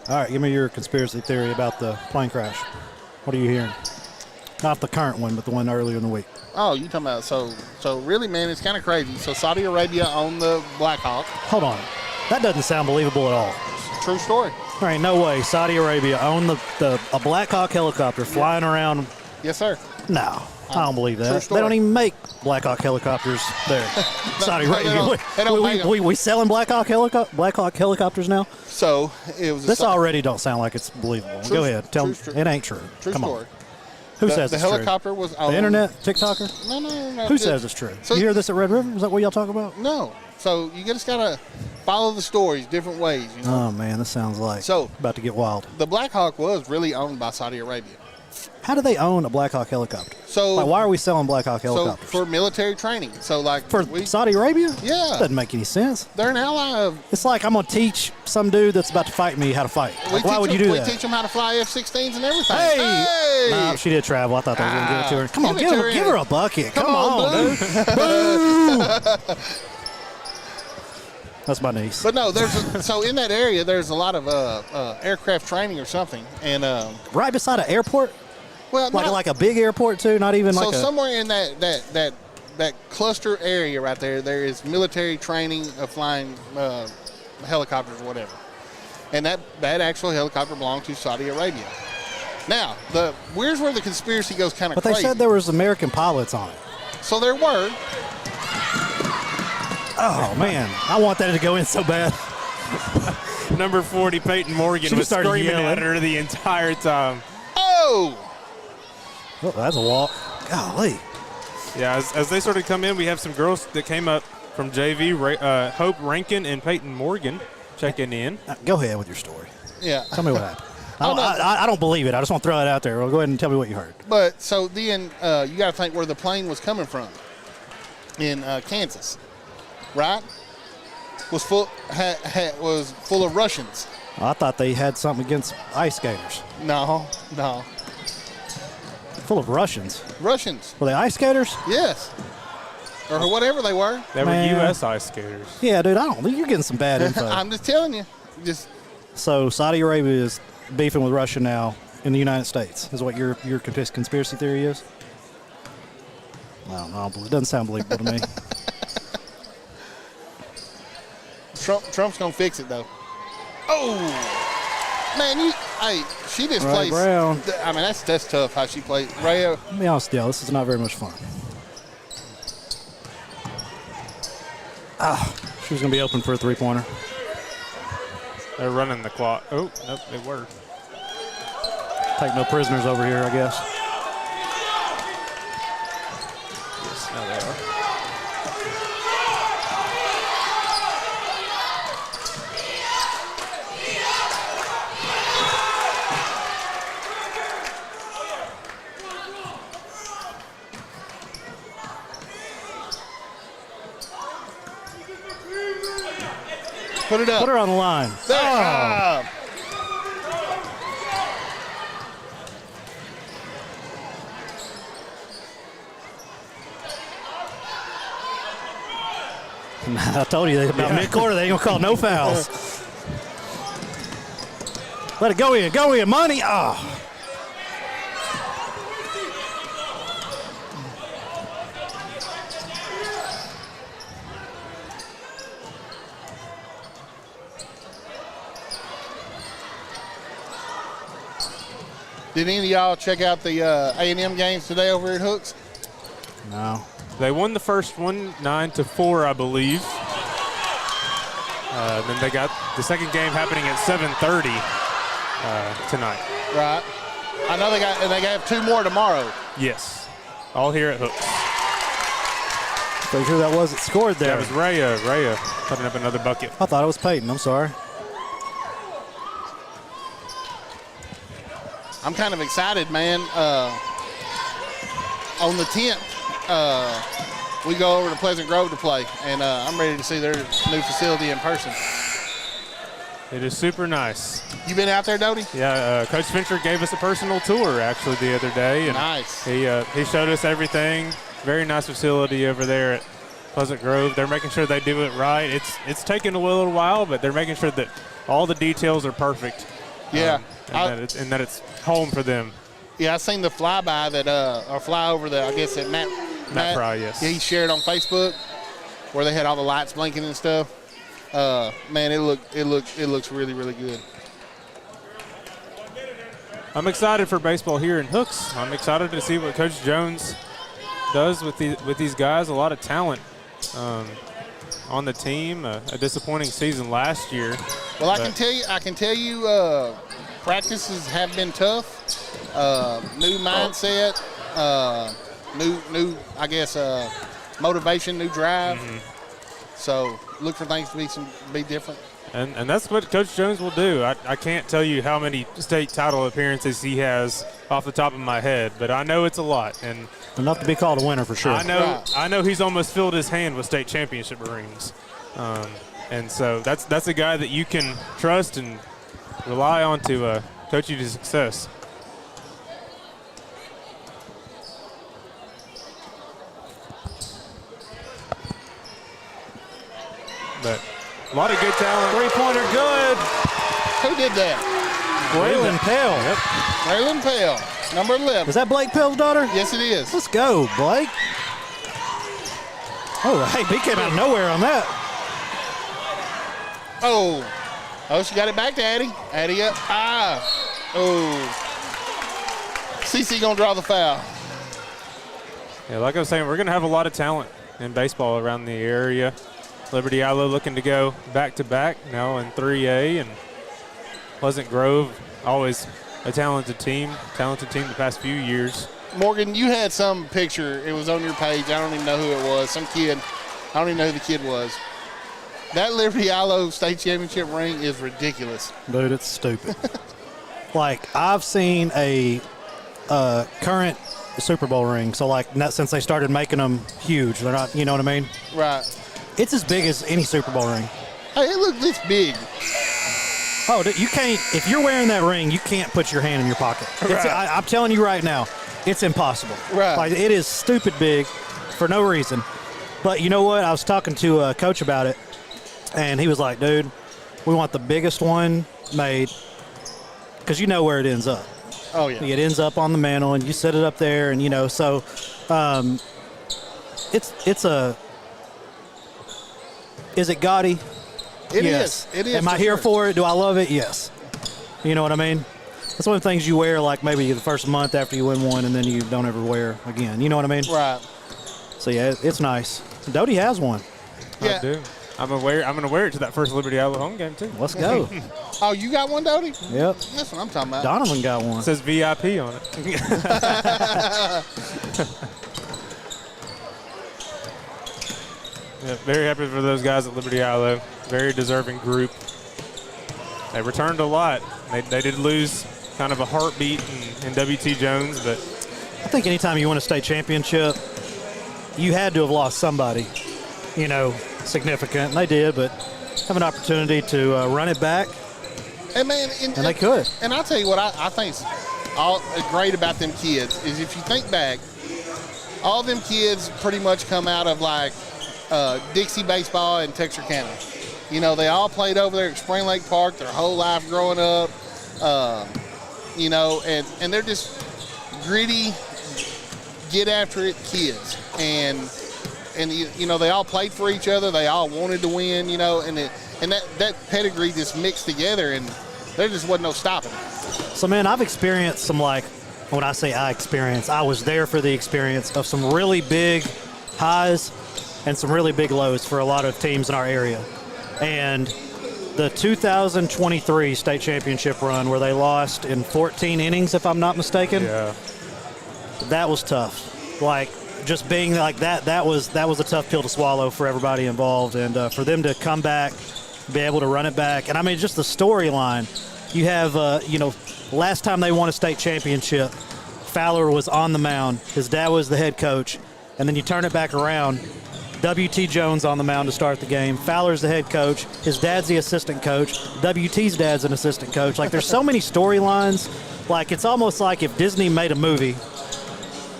All right, give me your conspiracy theory about the plane crash. What are you hearing? Not the current one, but the one earlier in the week. Oh, you talking about so really, man, it's kind of crazy. So Saudi Arabia owned the Black Hawk. Hold on. That doesn't sound believable at all. True story. There ain't no way Saudi Arabia owned a Black Hawk helicopter flying around. Yes, sir. No, I don't believe True that. story. They don't even make Black Hawk helicopters there. Saudi Arabia. They don't make 'em. We selling Black Hawk helicopters now? So it was. This already don't sound like it's believable. Go ahead. Tell them it ain't true. True Come story. on. Who says the it's helicopter true? was owned. The internet? TikToker? No. Who says it's true? So you hear this at Red River? Is that what y'all talk about? No. So you just gotta follow the stories different ways. You know? Oh man, this sounds like So about to get wild. The Black Hawk was really owned by Saudi Arabia. How do they own a Black Hawk helicopter? So why are we selling Black Hawk helicopters? So for military training. So for Saudi Arabia? Yeah. That doesn't make any sense. They're an ally of. It's like I'm gonna teach some dude that's about to fight me how to fight. Why would you do that? We teach them how to fly F-16s and everything. Hey! Nah, she did travel. I thought they were gonna give it to her. Come on, give her a bucket. Come on, dude. Boo! That's my niece. But no, so in that area, there's a lot of aircraft training or something, and right beside an airport. Well, like a big airport too, not even like. So somewhere in that cluster area right there, there is military training of flying helicopters or whatever, and that actual helicopter belonged to Saudi Arabia. Now, here's where the conspiracy goes kind of crazy. But they said there was American pilots on it. So there were. Oh, man. I want that to go in so bad. Number 40, Peyton Morgan, was screaming at her the entire time. Oh, that's a walk. Golly. Yeah, as they sort of come in, we have some girls that came up from JV, Hope Rankin and Peyton Morgan checking in. Go ahead with your story. Yeah. Tell me what happened. I don't believe it. I just want to throw it out there. Well, go ahead and tell me what you heard. But so then you got to think where the plane was coming from in Kansas, right? Was full of Russians. I thought they had something against ice skaters. No. Full of Russians. Russians. Were they ice skaters? Yes. Or whatever they were. They were U.S. ice skaters. Yeah, dude, I don't think you're getting some bad info. I'm just telling you. So Saudi Arabia is beefing with Russia now in the United States, is what your conspiracy theory is? I don't know. It doesn't sound believable to me. Trump's going to fix it, though. Oh! Man, she just plays. Brown. I mean, that's tough how she plays. Raya. Let me be honest with you, this is not very much fun. She was going to be open for a three-pointer. They're running the clock. Oh, nope, they were. Take no prisoners over here, I guess. Yes, now they are. Put it up. Put her on the line. There. Oh. I told you about mid-quarter, they ain't going to call no fouls. Let it go in, money. Oh. Did any of y'all check out the A&M games today over at Hooks? No. They won the first one 9-4, I believe. Then they got the second game happening at 7:30 tonight. Right. I know they got two more tomorrow. Yes. All here at Hooks. Pretty sure that wasn't scored there. That was Raya putting up another bucket. I thought it was Peyton. I'm sorry. I'm kind of excited, man. On the 10th, we go over to Pleasant Grove to play, and I'm ready to see their new facility in person. It is super nice. You been out there, Doty? Yeah, Coach Fincher gave us a personal tour actually the other day. And nice. He showed us everything. Very nice facility over there at Pleasant Grove. They're making sure they do it right. It's taken a little while, but they're making sure that all the details are perfect. Yeah. And that it's home for them. Yeah, I seen the flyby that or flyover that I guess that Matt Fry, yes. Yeah, he shared on Facebook where they had all the lights blinking and stuff. Man, it looks really, really good. I'm excited for baseball here in Hooks. I'm excited to see what Coach Jones does with these guys. A lot of talent on the team. A disappointing season last year. Well, I can tell you, practices have been tough. New mindset, new I guess motivation, new drive. Mm-hmm. So look for things to be different. And that's what Coach Jones will do. I can't tell you how many state title appearances he has off the top of my head, but I know it's a lot. And enough to be called a winner for sure. I know he's almost filled his hand with state championship rings. And so that's a guy that you can trust and rely on to coach you to success. But a lot of good talent. Three-pointer good. Who did that? Braylon Pell. Yep. Braylon Pell, number 11. Is that Blake Pell's daughter? Yes, it is. Let's go, Blake. Oh, hey, he came out of nowhere on that. Oh, she got it back to Addie. Addie up. CC gonna draw the foul. Yeah, like I was saying, we're gonna have a lot of talent in baseball around the area. Liberty Islo looking to go back-to-back now in 3A, and Pleasant Grove, always a talented team the past few years. Morgan, you had some picture. It was on your page. I don't even know who it was. Some kid. I don't even know who the kid was. That Liberty Islo state championship ring is ridiculous. Dude, it's stupid. Like, I've seen a current Super Bowl ring, so like not since they started making them huge. They're not, you know what I mean? Right. It's as big as any Super Bowl ring. Hey, it looks this big. Oh, you can't. If you're wearing that ring, you can't put your hand in your pocket. Right. I'm telling you right now, it's impossible. Right. Like, it is stupid big for no reason. But you know what? I was talking to a coach about it, and he was like, "Dude, we want the biggest one made, because you know where it ends up. Oh yeah. It ends up on the mantle, and you set it up there, and you know. So, it's a. Is it gaudy? It yes. is. It is. Am I here for it? Do I love it? Yes. You know what I mean? That's one of the things you wear, like maybe the first month after you win one, and then you don't ever wear again. You know what I mean? Right. So yeah, it's nice. Doty has one. I do. I'm gonna wear it to that first Liberty Iowa home game too. Let's go. Oh, you got one, Doty? Yep. That's what I'm talking about. Donovan got one. It says VIP on it. Yeah, very happy for those guys at Liberty Iowa. Very deserving group. They returned a lot. They did lose kind of a heartbeat in WT Jones, but I think anytime you win a state championship, you had to have lost somebody, you know, significant. And they did, but have an opportunity to run it back. And man, and they could. And I'll tell you what I think's all great about them kids is if you think back, all them kids pretty much come out of like Dixie baseball in Texarkana. You know, they all played over there at Spring Lake Park their whole life growing up. You know, and they're just gritty, get after it kids. And you know, they all played for each other. They all wanted to win, you know, and that pedigree just mixed together, and there just wasn't no stopping it. So, man, I've experienced some, like, when I say I was there for the experience of some really big highs and some really big lows for a lot of teams in our area. And the 2023 state championship run where they lost in 14 innings, if I'm not mistaken, that was tough. Like, just being like that was a tough pill to swallow for everybody involved. And for them to come back, be able to run it back. And, I mean, just the storyline. You have, you know, last time they won a state championship, Fowler was on the mound. His dad was the head coach. And then you turn it back around, WT Jones on the mound to start the game. Fowler's the head coach. His dad's the assistant coach. WT's dad's an assistant coach. Like, there's so many storylines. Like, it's almost like if Disney made a movie,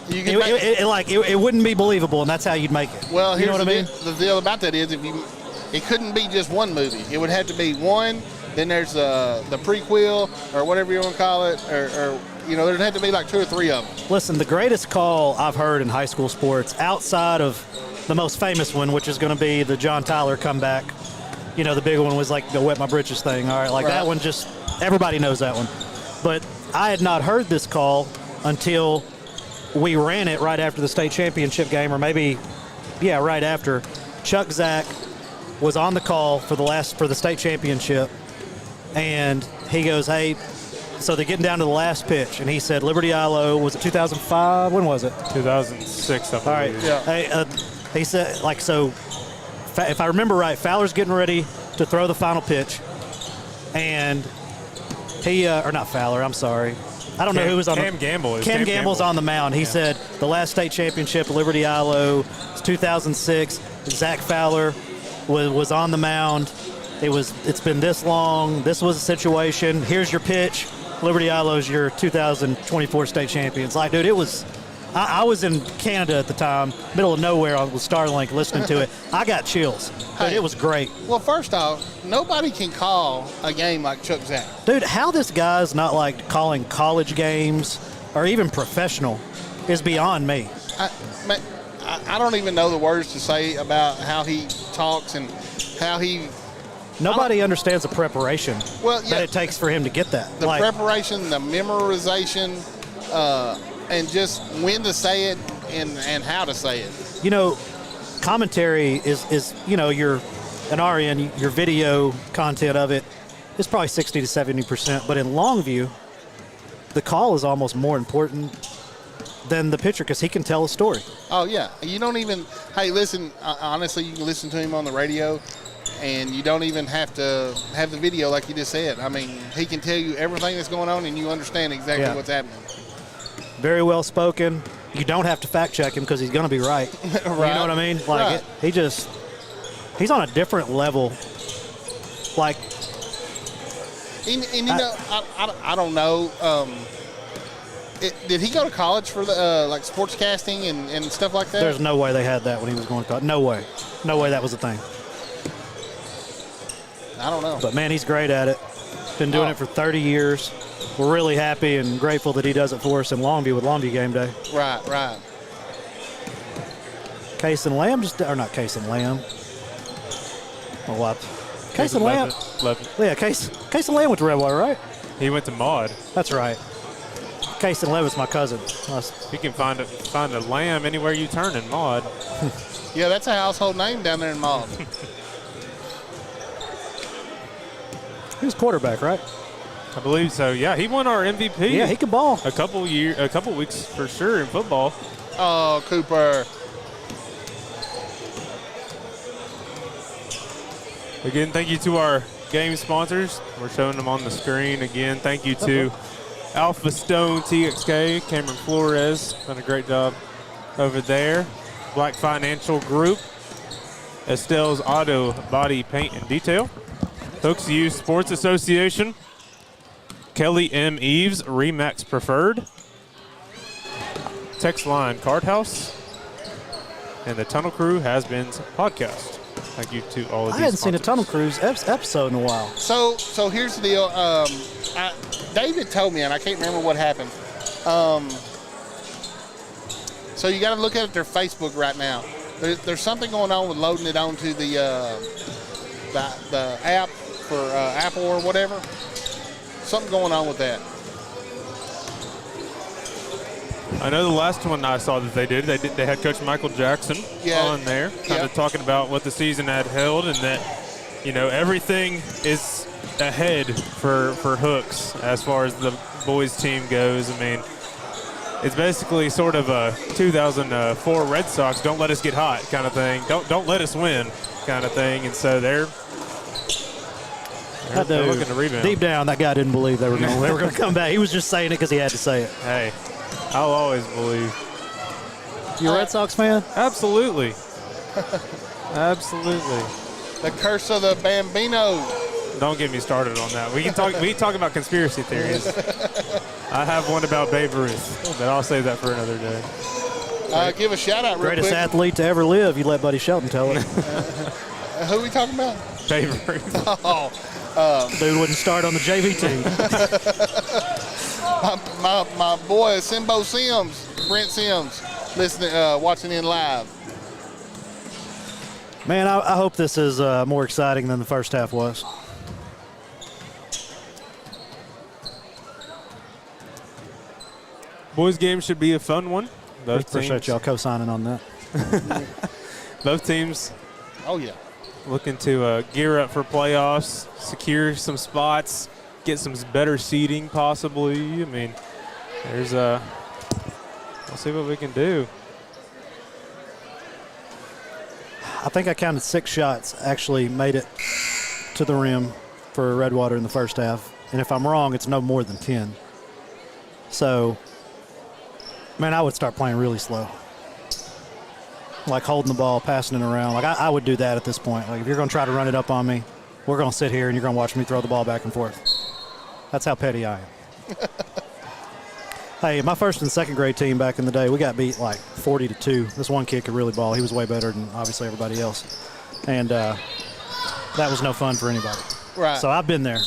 it wouldn't be believable, and that's how you'd make it. Well, you know what I mean? The deal about that is it couldn't be just one movie. It would have to be one, then there's the prequel or whatever you want to call it, or you know, there'd have to be like 2 or 3 of them. Listen, the greatest call I've heard in high school sports, outside of the most famous one, which is going to be the John Tyler comeback. You know, the big one was like the wet my britches thing. All right, like that one, just everybody knows that one. But I had not heard this call until we ran it right after the state championship game, or maybe, right after. Chuck Zach was on the call for the state championship, and he goes, "Hey," so they're getting down to the last pitch, and he said, "Liberty Ilo, was it 2005? When was it?" 2006. I believe. All right. Yeah. Hey, he said, like, so, if I remember right, Fowler's getting ready to throw the final pitch, and he, or not Fowler, I'm sorry. I don't know who was on Cam Gamble. Cam Gamble's on the mound. He said the last state championship, Liberty Ilo, was 2006. Zach Fowler was on the mound. It's been this long. This was a situation. Here's your pitch. Liberty Ilo's your 2024 state champions. Like, dude, it was. I was in Canada at the time, middle of nowhere with Starlink, listening to it. I got chills. Dude, it was great. Well, first off, nobody can call a game like Chuck Zach. Dude, how this guy's not like calling college games or even professional is beyond me. I don't even know the words to say about how he talks and how he. Nobody understands the preparation that it takes for him to get that. The preparation, the memorization, and just when to say it and how to say it. You know, commentary is you know, your video content of it is probably 60 to 70%, but in Longview, the call is almost more important than the pitcher because he can tell a story. Oh, yeah. You don't even – hey, listen, honestly, you can listen to him on the radio, and you don't even have to have the video like you just said. I mean, he can tell you everything that's going on, and you understand exactly what's happening. Very well spoken. You don't have to fact check him because he's going to be right. Right. You know what I mean? Like he's on a different level. Like, and you know, I don't know. Did he go to college for the like sportscasting and stuff like that? There's no way they had that when he was going to college. No way that was a thing. I don't know. But man, he's great at it. Been doing it for 30 years. We're really happy and grateful that he does it for us in Longview with Longview Game Day. Right. Case and Lamb or not Case and Lamb. Oh, what? Case and Lamb. Yeah, Case and Lamb went to Redwater, right? He went to Maud. That's right. Case and Lamb is my cousin. You can find a lamb anywhere you turn in Maud. Yeah, that's a household name down there in Maud. He was quarterback, right? I believe so. Yeah, he won our MVP. Yeah, he could ball. A couple weeks for sure in football. Oh, Cooper. Again, thank you to our game sponsors. We're showing them on the screen again. Thank you to Alpha Stone TXK, Cameron Flores, done a great job over there. Black Financial Group, Estelle's Auto Body Paint and Detail, Hooks U Sports Association, Kelly M. Eves, Remax Preferred, Text Line Card House, and the Tunnel Crew Has Been's podcast. Thank you to all of these I hadn't seen a sponsors. Tunnel Cruise episode in a while. So here's the deal. David told me, and I can't remember what happened. So you got to look at their Facebook right now. There's something going on with loading it onto the app for Apple or whatever. Something going on with that. I know the last one I saw that they had Coach Michael Jackson on there, kind of talking about what the season had held, and that, you know, everything is ahead for Hooks as far as the boys team goes. I mean, it's basically sort of a 2004 Red Sox don't let us get hot kind of thing, don't let us win kind of thing, and so they're looking to rebound. Deep down, that guy didn't believe they were going to come back. He was just saying it because he had to say it. Hey, I'll always believe. You a Red Sox fan? Absolutely. Absolutely. The curse of the Bambino. Don't get me started on that. We can talk about conspiracy theories. I have one about Babe Ruth, but I'll save that for another day. Give a shout out real Greatest quick. athlete to ever live. You let Buddy Shelton tell it. Who are we talking about? Babe Ruth. Dude wouldn't start on the JV team. my boy Simbo Sims, Brent Sims, listening, watching in live. Man, I hope this is more exciting than the first half was. Boys game should be a fun one. Appreciate y'all co-signing on that. Both teams. Oh yeah. Looking to gear up for playoffs, secure some spots, get some better seating possibly. I mean, we'll see what we can do. I think I counted 6 shots actually made it to the rim for Redwater in the first half. And if I'm wrong, it's no more than 10. So, man, I would start playing really slow. Like holding the ball, passing it around. Like I would do that at this point. Like if you're going to try to run it up on me, we're going to sit here and you're going to watch me throw the ball back and forth. That's how petty I am. Hey, my first and second grade team back in the day, we got beat like 40-2. This one kid could really ball. He was way better than obviously everybody else. And that was no fun for anybody. Right. So I've been there.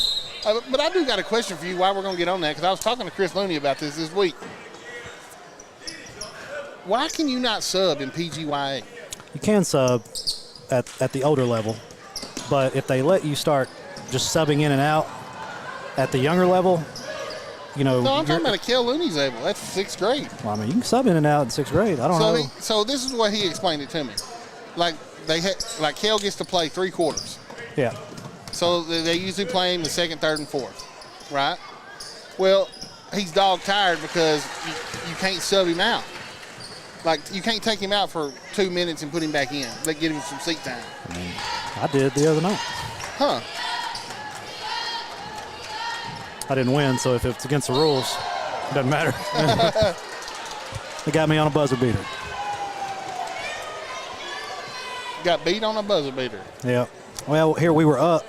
But I do got a question for you while we're going to get on that, because I was talking to Chris Looney about this week. Why can you not sub in PGYA? You can sub at the older level, but if they let you start just subbing in and out at the younger level, you know. No, I'm talking about a Kel Looney's able. That's 6th grade. Well, I mean, you can sub in and out in 6th grade. I don't know. So this is what he explained it to me. Like Kel gets to play 3 quarters. Yeah. So they usually play him the 2nd, 3rd, and 4th, right? Well, he's dog tired because you can't sub him out. Like, you can't take him out for 2 minutes and put him back in. They get him some seat time. I did the other night. Huh. I didn't win, so if it's against the rules, it doesn't matter. They got me on a buzzer beater. Got beat on a buzzer beater. Yeah. Well, here we were up.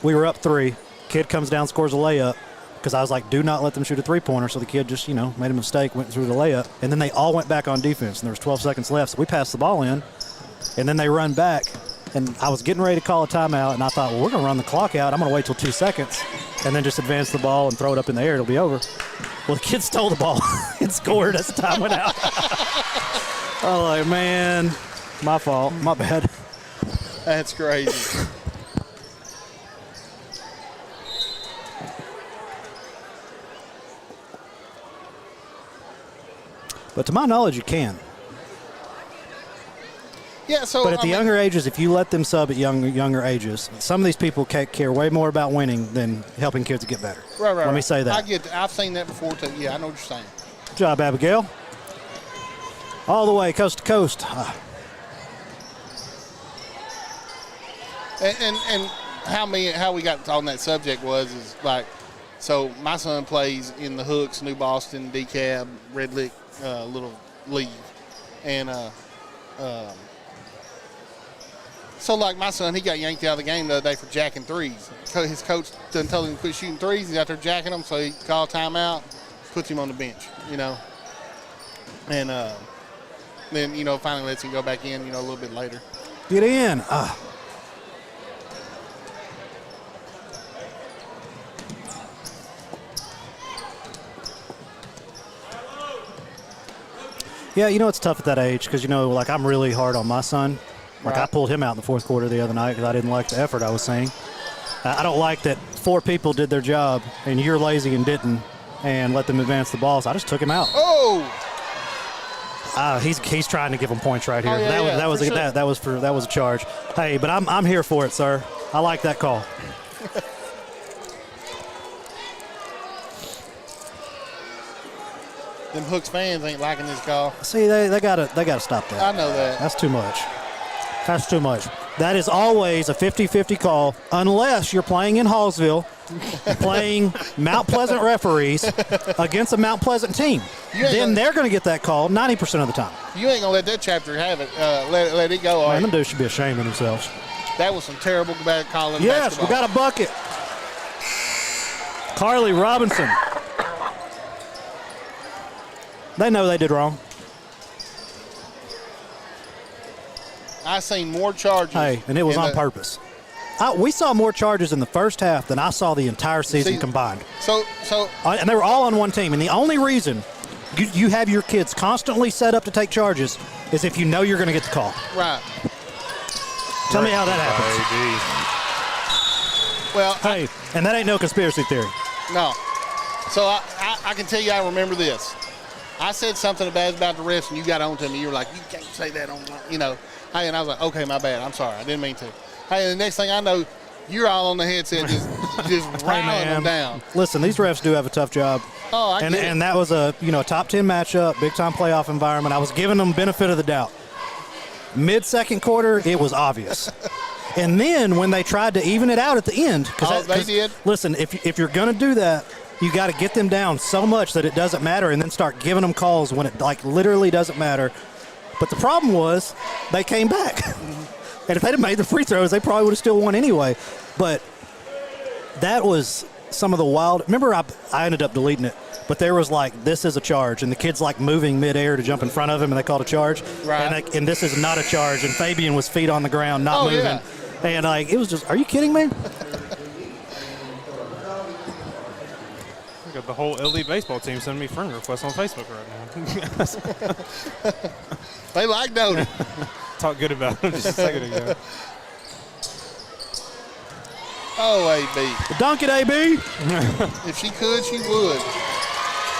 We were up 3. Kid comes down, scores a layup. Because I was like, do not let them shoot a three-pointer. So the kid just, made a mistake, went through the layup. And then they all went back on defense, and there was 12 seconds left. So we passed the ball in, and then they run back. And I was getting ready to call a timeout, and I thought, well, we're going to run the clock out. I'm going to wait till 2 seconds and then just advance the ball and throw it up in the air. It'll be over. Well, the kid stole the ball and scored as the time went out. I was like, man, my fault. My bad. That's crazy. But to my knowledge, you can. Yeah, so but at the younger ages, if you let them sub at younger ages, some of these people care way more about winning than helping kids get better. Right. Let me say that. I've seen that before too. Yeah, I know what you're saying. Good job, Abigail. All the way, coast to coast. And how we got on that subject is like, so my son plays in the Hooks, New Boston, DeKalb, Red Lick, little league, and so like my son, he got yanked out of the game the other day for jacking threes. His coach done told him to quit shooting threes. He's out there jacking them, so he called timeout, puts him on the bench, and then finally lets him go back in, a little bit later. Get in. Yeah, it's tough at that age because, like I'm really hard on my son. Like I pulled him out in the fourth quarter the other night because I didn't like the effort I was seeing. I don't like that 4 people did their job and you're lazy and didn't and let them advance the ball, so I just took him out. Oh! He's trying to give them points right here. Oh, yeah, that was a charge. Hey, but I'm here for it, sir. I like that call. Them Hooks fans ain't liking this call. See, they gotta stop that. I know that. That's too much. That's too much. That is always a 50-50 call unless you're playing in Hallsville, playing Mount Pleasant referees against a Mount Pleasant team. Then they're going to get that call 90% of the time. You ain't going to let that chapter have it. Let it go. Man, them dudes should be ashamed of themselves. That was some terrible bad calling. Yes, basketball. we got a bucket. Carly Robinson. They know they did wrong. I seen more charges. Hey, and it was on purpose. We saw more charges in the first half than I saw the entire season combined. And they were all on one team. And the only reason you have your kids constantly set up to take charges is if you know you're going to get the call. Right. Tell me how that happens. Well, hey, and that ain't no conspiracy theory. No. So I can tell you I remember this. I said something bad about the refs, and you got on to me. You were like, you can't say that on, Hey, and I was like, okay, my bad. I'm sorry. I didn't mean to. Hey, and the next thing I know, you're all on the headset just riling them down. Listen, these refs do have a tough job. Oh, I get it. And that was a top 10 matchup, big time playoff environment. I was giving them benefit of the doubt. Mid-second quarter, it was obvious. And then when they tried to even it out at the end, they did. Listen, if you're going to do that, you got to get them down so much that it doesn't matter, and then start giving them calls when it literally doesn't matter. But the problem was they came back. And if they'd have made the free throws, they probably would have still won anyway. But that was some of the wild. Remember, I ended up deleting it. But there was this is a charge. And the kid's moving midair to jump in front of him, and they called a charge. Right. And this is not a charge. And Fabian was feet on the ground, not moving. Yeah. And it was just, are you kidding me? I got the whole LD baseball team sending me friend requests on Facebook right now. They like Doty. Talk good about him just a second ago. Oh, AB. Dunk it, AB. If she could, she would.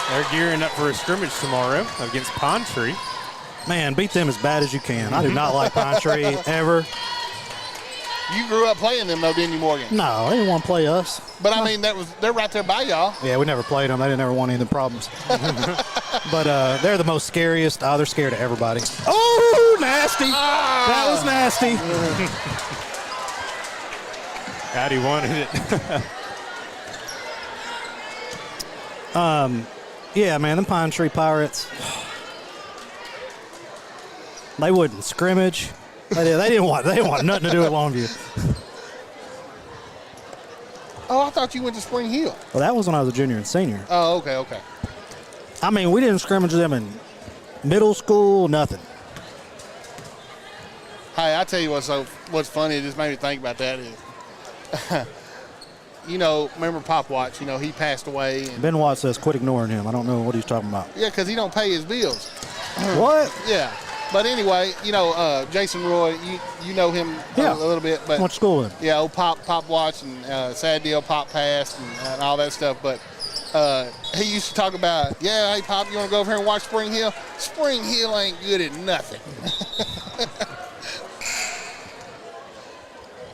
They're gearing up for a scrimmage tomorrow against Pine Tree. Man, beat them as bad as you can. I do not like Pine Tree ever. You grew up playing them, though, didn't you, Morgan? No, they didn't want to play us. But, I mean, they're right there by y'all. Yeah, we never played them. They didn't ever want any of the problems. But they're the most scariest. Oh, they're scared of everybody. Oh, nasty. That was nasty. Addy wanted it. Yeah, man, them Pine Tree Pirates, they wouldn't scrimmage. They didn't want nothing to do with Longview. Oh, I thought you went to Spring Hill. Well, that was when I was a junior and senior. Oh, okay. I mean, we didn't scrimmage them in middle school, nothing. Hey, I tell you what's funny, it just made me think about that is, remember Pop Watch, he passed away. And, Ben Watt says quit ignoring him. I don't know what he's talking about. yeah, because he don't pay his bills. What? Yeah. But anyway, Jason Roy, you know him a little bit. But went to school with him. Yeah, old Pop Watch and sad deal, Pop passed and all that stuff. But he used to talk about, hey, Pop, you want to go over here and watch Spring Hill? Spring Hill ain't good at nothing.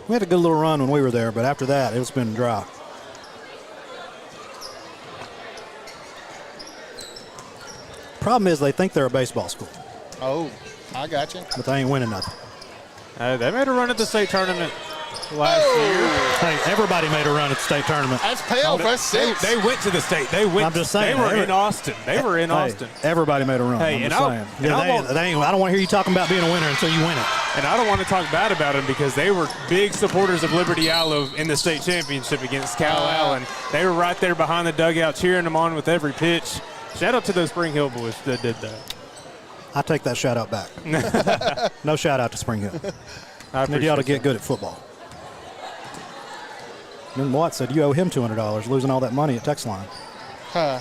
We had a good little run when we were there, but after that, it's been dry. Problem is they think they're a baseball school. Oh, I got you. But they ain't winning nothing. They made a run at the state tournament last year. Hey, everybody made a run at the state tournament. That's pale. That's six. They went to the state. I'm just saying. They were in Austin. Austin. Everybody made a run. Hey, I'm just saying. I don't want to hear you talking about being a winner until you win it. And I don't want to talk bad about them because they were big supporters of Liberty Aloe in the state championship against Cal Allen. They were right there behind the dugout cheering them on with every pitch. Shout out to those Spring Hill boys that did that. I take that shout out back. No shout out to Spring Hill. I need y'all to get good at football. Ben Watt said you owe him $200 losing all that money at Text Line. Huh.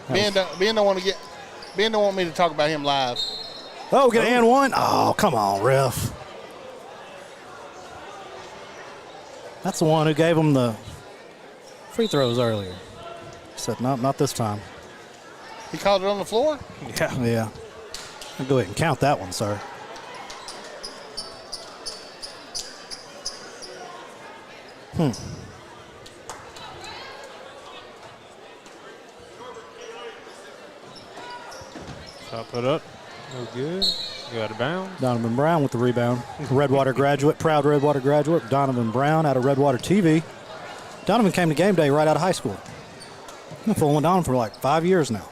Ben don't want me to talk about him live. Oh, get an and one? Oh, come on, ref. That's the one who gave him the free throws earlier. He said, no, not this time. He called it on the floor? Yeah. I'll go ahead and count that one, sir. Shot put up. No good. Go out of bounds. Donovan Brown with the rebound. Redwater graduate, proud Redwater graduate. Donovan Brown out of Redwater TV. Donovan came to game day right out of high school. I've been following Donovan for like 5 years now.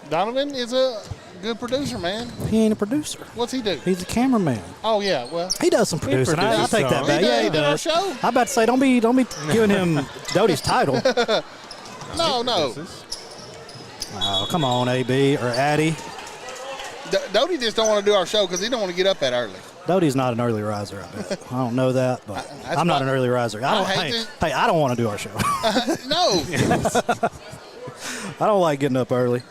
Donovan is a good producer, man. He ain't a producer. What's he do? He's a cameraman. Oh, yeah, well. He does some producing. I'll take that back. Yeah, he does. Show? I'm about to say, don't be giving him Doty's title. No. Oh, come on, AB or Addy. Doty just don't want to do our show because he don't want to get up that early. Doty's not an early riser, I bet. I don't know that, but I'm not an early riser. I don't want to do our show. No. I don't like getting up early.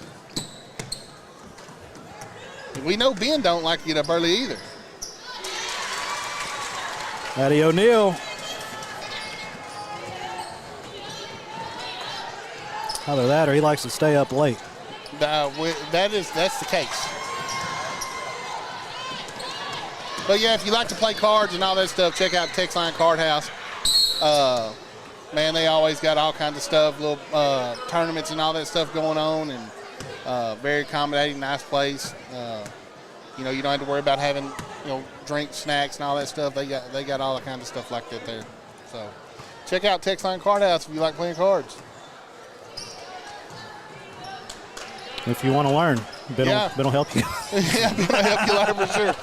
We know Ben don't like to get up early either. Addy O'Neal. Either that or he likes to stay up late. That's the case. But yeah, if you like to play cards and all that stuff, check out Text Line Card House. Man, they always got all kinds of stuff, little tournaments and all that stuff going on, and very accommodating, nice place. You don't have to worry about having drinks, snacks, and all that stuff. They got all the kinds of stuff like that there. So check out Text Line Card House if you like playing cards. If you want to learn, Ben will help you. Yeah, Ben will help you learn for sure.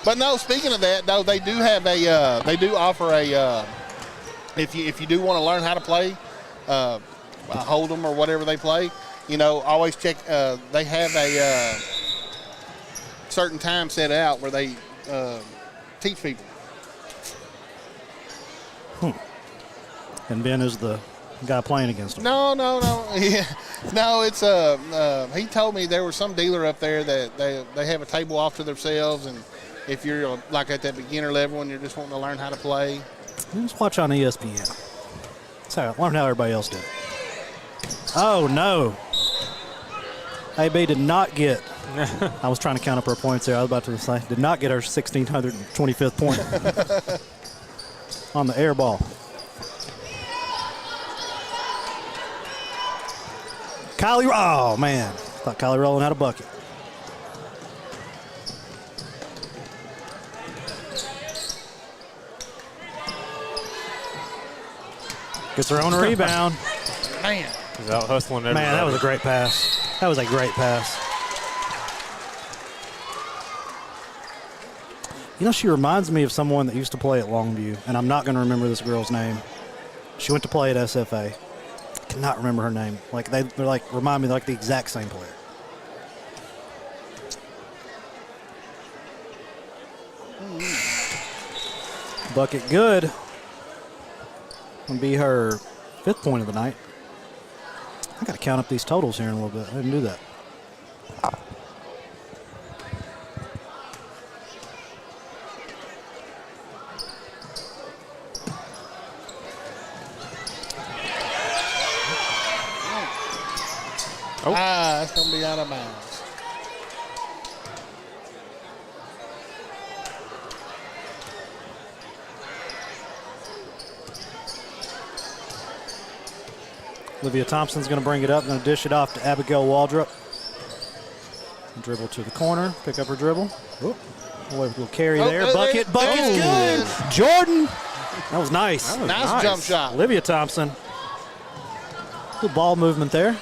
But no, speaking of that, though, they do have they do offer a, if you do want to learn how to play, Hold'em or whatever they play, always check, they have a certain time set out where they teach people. And Ben is the guy playing against him. No. Yeah. No, it's he told me there was some dealer up there that they have a table off to themselves, and if you're like at that beginner level and you're just wanting to learn how to play, just watch on ESPN. So learn how everybody else did. Oh no. AB did not get. I was trying to count up her points there. I was about to say did not get her 1,625th point on the air ball. Kylie, oh man, Thought Kylie Rowland had a bucket. Gets her own rebound. Man. He's out hustling everybody. Man, that was a great pass. That was a great pass. You know, she reminds me of someone that used to play at Longview, and I'm not going to remember this girl's name. She went to play at SFA. I cannot remember her name. Like they're like remind me like the exact same player. Bucket good. Gonna be her 5th point of the night. I got to count up these totals here in a little bit. I didn't do that. Oh. That's going to be out of bounds. Olivia Thompson's going to bring it up, going to dish it off to Abigail Waldrop. Dribble to the corner, pick up her dribble. Oh, a little carry there. Bucket's good. Jordan. That was nice. Nice jump shot. Olivia Thompson. Good ball movement there.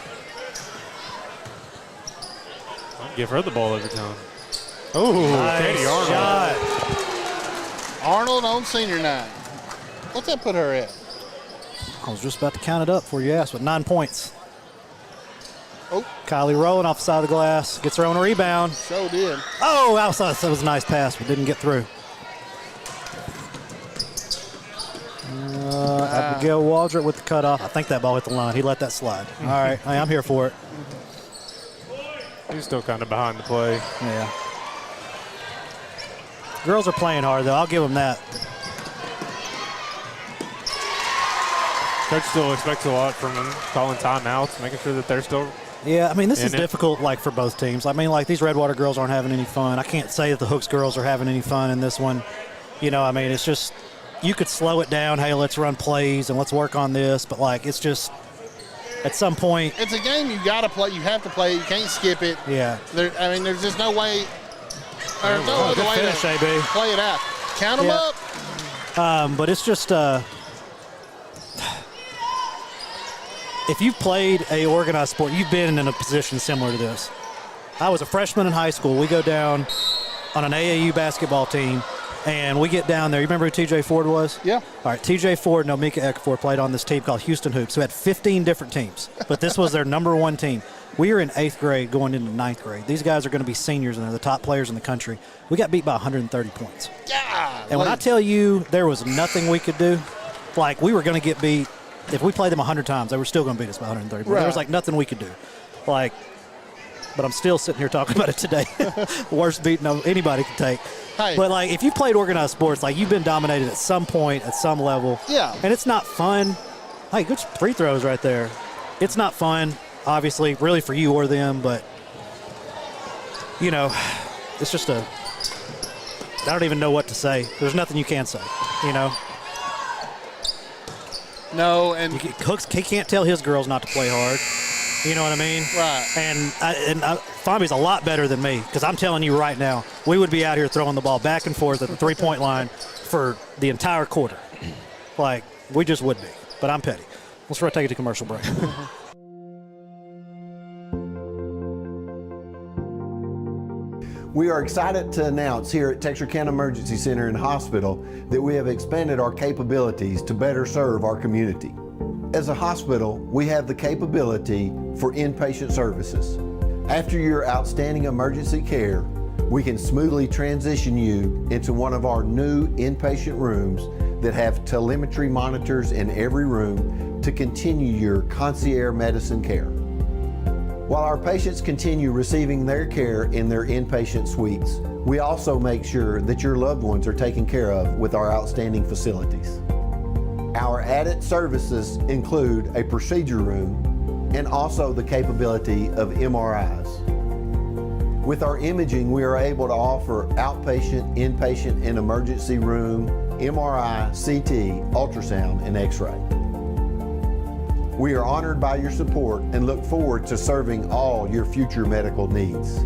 I'll give her the ball every time. Oh, nice Katie Arnold. Shot. Arnold on senior night. What's that put her at? I was just about to count it up before you asked, but 9 points. Oh. Kylie Rowland off the side of the glass. Gets her own rebound. So did. Oh, outside. That was a nice pass, but didn't get through. Abigail Waldrop with the cutoff. I think that ball hit the line. He let that slide. All right. Hey, I'm here for it. He's still kind of behind the play. Yeah. Girls are playing hard, though. I'll give them that. Coach still expects a lot from them, calling timeouts, making sure that they're still. Yeah, I mean, this is difficult, like, for both teams. I mean, like, these Redwater girls aren't having any fun. I can't say that the Hooks girls are having any fun in this one. You know, I mean, it's just, you could slow it down. Hey, let's run plays and let's work on this. But, like, it's just, at some point. It's a game you got to play. You have to play. You can't skip it. Yeah. I mean, there's just no way. There's no other way finish, to AB. play it out. Count them up. But it's just, if you've played a organized sport, you've been in a position similar to this. I was a freshman in high school. We go down on an AAU basketball team, and we get down there. You remember who TJ Ford was? Yeah. All right, TJ Ford and Omika Ekafor played on this team called Houston Hoops, who had 15 different teams, but this was their number one team. We were in 8th grade going into 9th grade. These guys are going to be seniors, and they're the top players in the country. We got beat by 130 points. Yeah. And when I tell you there was nothing we could do, like we were going to get beat. If we played them 100 times, they were still going to beat us by 130 points. Right. There was like nothing we could do. Like, but I'm still sitting here talking about it today. Worst beating anybody can take. Hey. But like, if you played organized sports, like you've been dominated at some point, at some level. Yeah. And it's not fun. Hey, good free throws right there. It's not fun, obviously, really for you or them, but you know, it's just I don't even know what to say. There's nothing you can say, you know. No, and Hooks, he can't tell his girls not to play hard. You know what I mean? Right. And Fami's a lot better than me, because I'm telling you right now, we would be out here throwing the ball back and forth at the three-point line for the entire quarter. Like, we just would be. But I'm petty. Let's take it to commercial break. We are excited to announce here at Texarkana Emergency Center and Hospital that we have expanded our capabilities to better serve our community. As a hospital, we have the capability for inpatient services. After your outstanding emergency care, we can smoothly transition you into one of our new inpatient rooms that have telemetry monitors in every room to continue your concierge medicine care. While our patients continue receiving their care in their inpatient suites, we also make sure that your loved ones are taken care of with our outstanding facilities. Our added services include a procedure room and also the capability of MRIs. With our imaging, we are able to offer outpatient, inpatient, and emergency room, MRI, CT, ultrasound, and X-ray. We are honored by your support and look forward to serving all your future medical needs.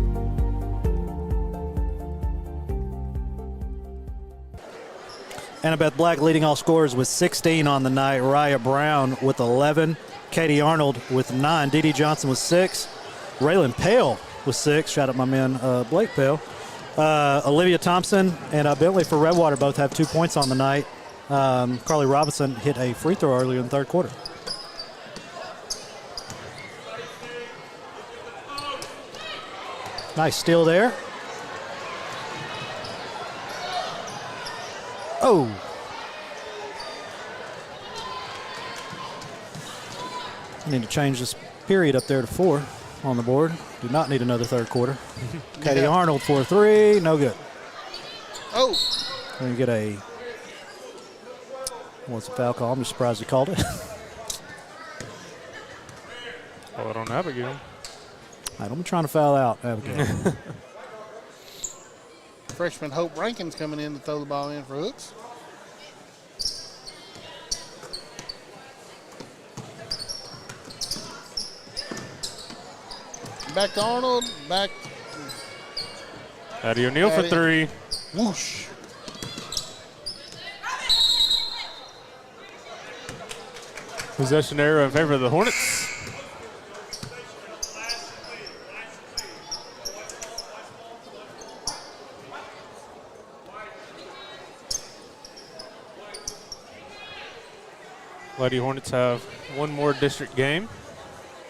Annabeth Black leading all scorers with 16 on the night. Raya Brown with 11. Katie Arnold with 9. Dee Dee Johnson with 6. Raylan Pale with 6. Shout out my man Blake Pale. Olivia Thompson and Bentley for Redwater both have 2 points on the night. Carly Robinson hit a free throw earlier in the third quarter. Nice steal there. Oh. I need to change this period up there to 4 on the board. Do not need another third quarter. Katie Arnold for 3. No good. Oh. We're going to get a, what's the foul call? I'm just surprised he called it. Call it on Abigail. All right, don't be trying to foul out, Abigail. Freshman Hope Rankin's coming in to throw the ball in for Hooks. Back to Arnold. Back. Addie O'Neal for 3. Whoosh. Possession error in favor of the Hornets. Lady Hornets have one more district game,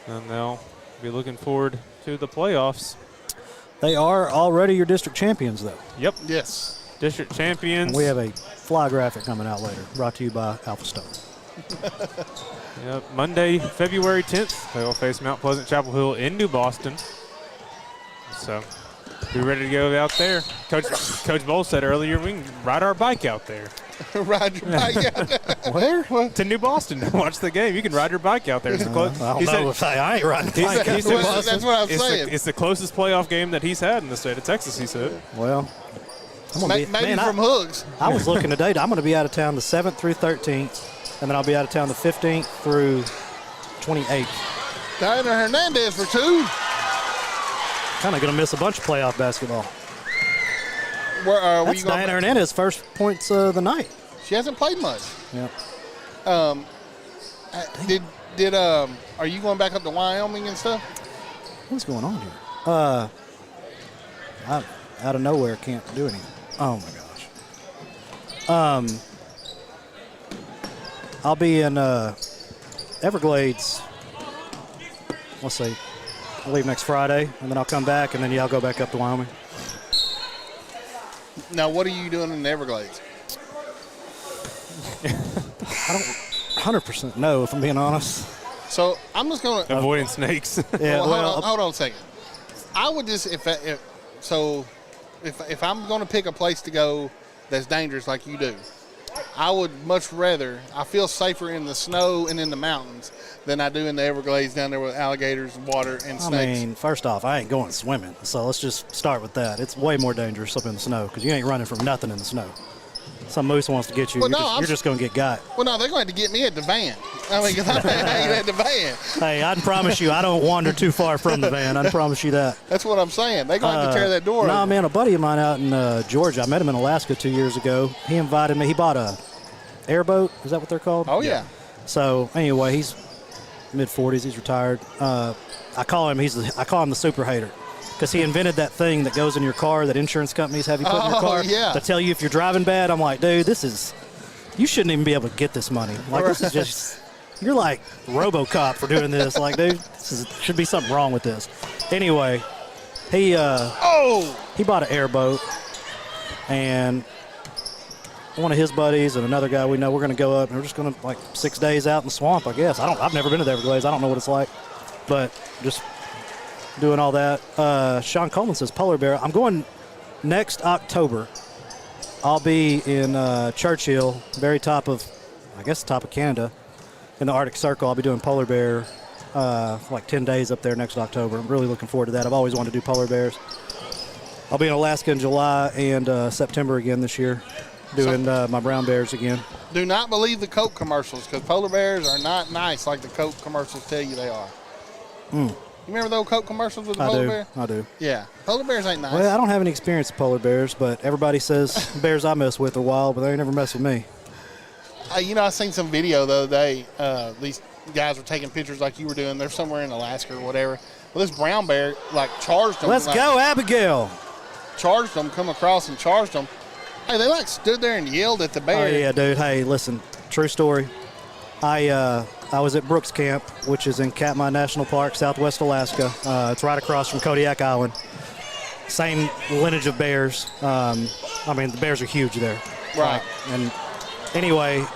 and they'll be looking forward to the playoffs. They are already your district champions, though. Yep. Yes. District champions. And we have a fly graphic coming out later, brought to you by Alpha Stone. Yep. Monday, February 10th, they will face Mount Pleasant Chapel Hill in New Boston. So be ready to go out there. Coach Bowles said earlier we can ride our bike out there. Ride your bike out there. Where? To New Boston to watch the game. You can ride your bike out there. It's I ain't riding the bike out there. That's what I'm saying. It's the closest playoff game that he's had in the state of Texas, he said. Well, maybe from Hooks. I was looking today. I'm going to be out of town the 7th through 13th, and then I'll be out of town the 15th through 28th. Diana Hernandez for 2. Kind of going to miss a bunch of playoff basketball. Where That's Diana Hernandez' first points of the night. She hasn't played much. Yeah. Are you going back up to Wyoming and stuff? What's going on here? Out of nowhere, can't do anything. Oh my gosh. I'll be in Everglades. Let's see. I'll leave next Friday, and then I'll come back, and then I'll go back up to Wyoming. Now, what are you doing in the Everglades? I don't 100% know, if I'm being honest. So I'm just going to avoiding snakes. Yeah. Hold on a second. I would just if I'm going to pick a place to go that's dangerous like you do, I would much rather. I feel safer in the snow and in the mountains than I do in the Everglades down there with alligators and water and snakes. I mean, first off, I ain't going swimming, so let's just start with that. It's way more dangerous up in the snow because you ain't running from nothing in the snow. Some moose wants to get you. Well, you're just going to get got. Well, no, they're going to get me at the van. I mean, because I'm at the van. Hey, I can promise you I don't wander too far from the van. I can promise you that. That's what I'm saying. They're going to have to tear that door Nah, open. man, a buddy of mine out in Georgia, I met him in Alaska 2 years ago. He invited me. He bought a airboat. Is that what they're called? Oh, yeah. So, anyway, he's mid-40s. He's retired. I call him the super hater. Because he invented that thing that goes in your car that insurance companies have you put in your car to tell you if you're driving bad. I'm like, dude, you shouldn't even be able to get this money. Like, this is just, you're like RoboCop for doing this. Like, dude, should be something wrong with this. Anyway, he bought an airboat, and one of his buddies and another guy we know, we're going to go up, and we're just going to, 6 days out in the swamp, I guess. I've never been to the Everglades. I don't know what it's like, but just doing all that. Sean Coleman says polar bear. I'm going next October. I'll be in Churchill, very top of Canada, in the Arctic Circle. I'll be doing polar bear 10 days up there next October. I'm really looking forward to that. I've always wanted to do polar bears. I'll be in Alaska in July and September again this year. doing my brown bears again. Do not believe the Coke commercials because polar bears are not nice like the Coke commercials tell you they are. You remember those Coke commercials with the polar bear? I do. Yeah. Polar bears ain't nice. Well, I don't have any experience with polar bears, but everybody says bears I mess with are wild, but they ain't never mess with me. I seen some video the other day. These guys were taking pictures like you were doing. They're somewhere in Alaska or whatever. Well, this brown bear, charged them. Let's go, Abigail. Charged them, come across and charged them. Hey, they, stood there and yelled at the bear. Oh, yeah, dude. Hey, listen, true story. I was at Brooks Camp, which is in Katmai National Park, southwest Alaska. It's right across from Kodiak Island. Same lineage of bears. The bears are huge there. Right. And anyway,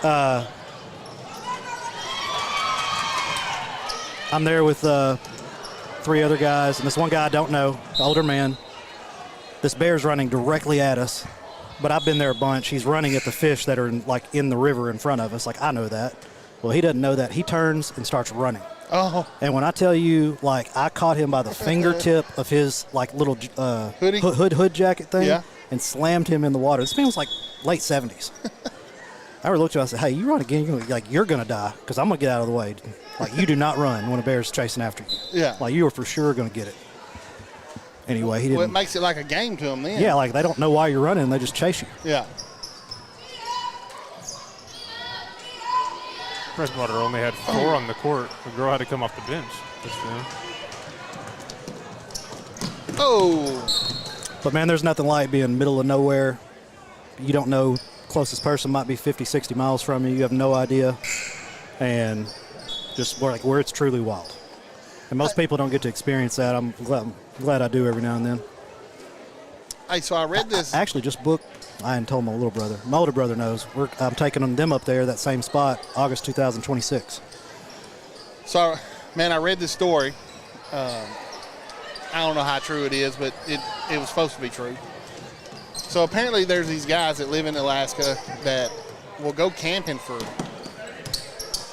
I'm there with 3 other guys, and this one guy I don't know, older man. This bear's running directly at us, but I've been there a bunch. He's running at the fish that are in the river in front of us. I know that. Well, he doesn't know that. He turns and starts running. Oh. And when I tell you, I caught him by the fingertip of his little hood jacket thing, and slammed him in the water. This man was late 70s. I looked at him and I said, "Hey, you run again, you're gonna die because I'm gonna get out of the way. You do not run when a bear's chasing after you. Yeah. You are for sure gonna get it." Anyway, he didn't. Well, it makes it like a game to them then. Yeah, they don't know why you're running, they just chase you. Yeah. Redwater only had 4 on the court. The girl had to come off the bench. But man, there's nothing like being middle of nowhere. You don't know, closest person might be 50, 60 miles from you. You have no idea. And just where it's truly wild. And most people don't get to experience that. I'm glad I do every now and then. Hey, so I read this. I actually just booked. I hadn't told my little brother. My older brother knows. I'm taking them up there, that same spot, August 2026. So, man, I read this story. I don't know how true it is, but it was supposed to be true. So apparently there's these guys that live in Alaska that will go camping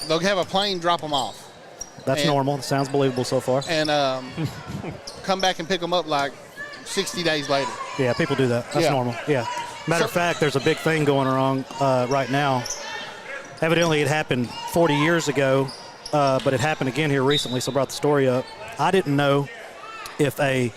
they'll have a plane drop them off. That's normal. It sounds believable so far. And come back and pick them up 60 days later. Yeah, people do that. That's normal. Yeah. Matter of fact, there's a big thing going on right now. Evidently, it happened 40 years ago, but it happened again here recently, so I brought the story up. I didn't know if a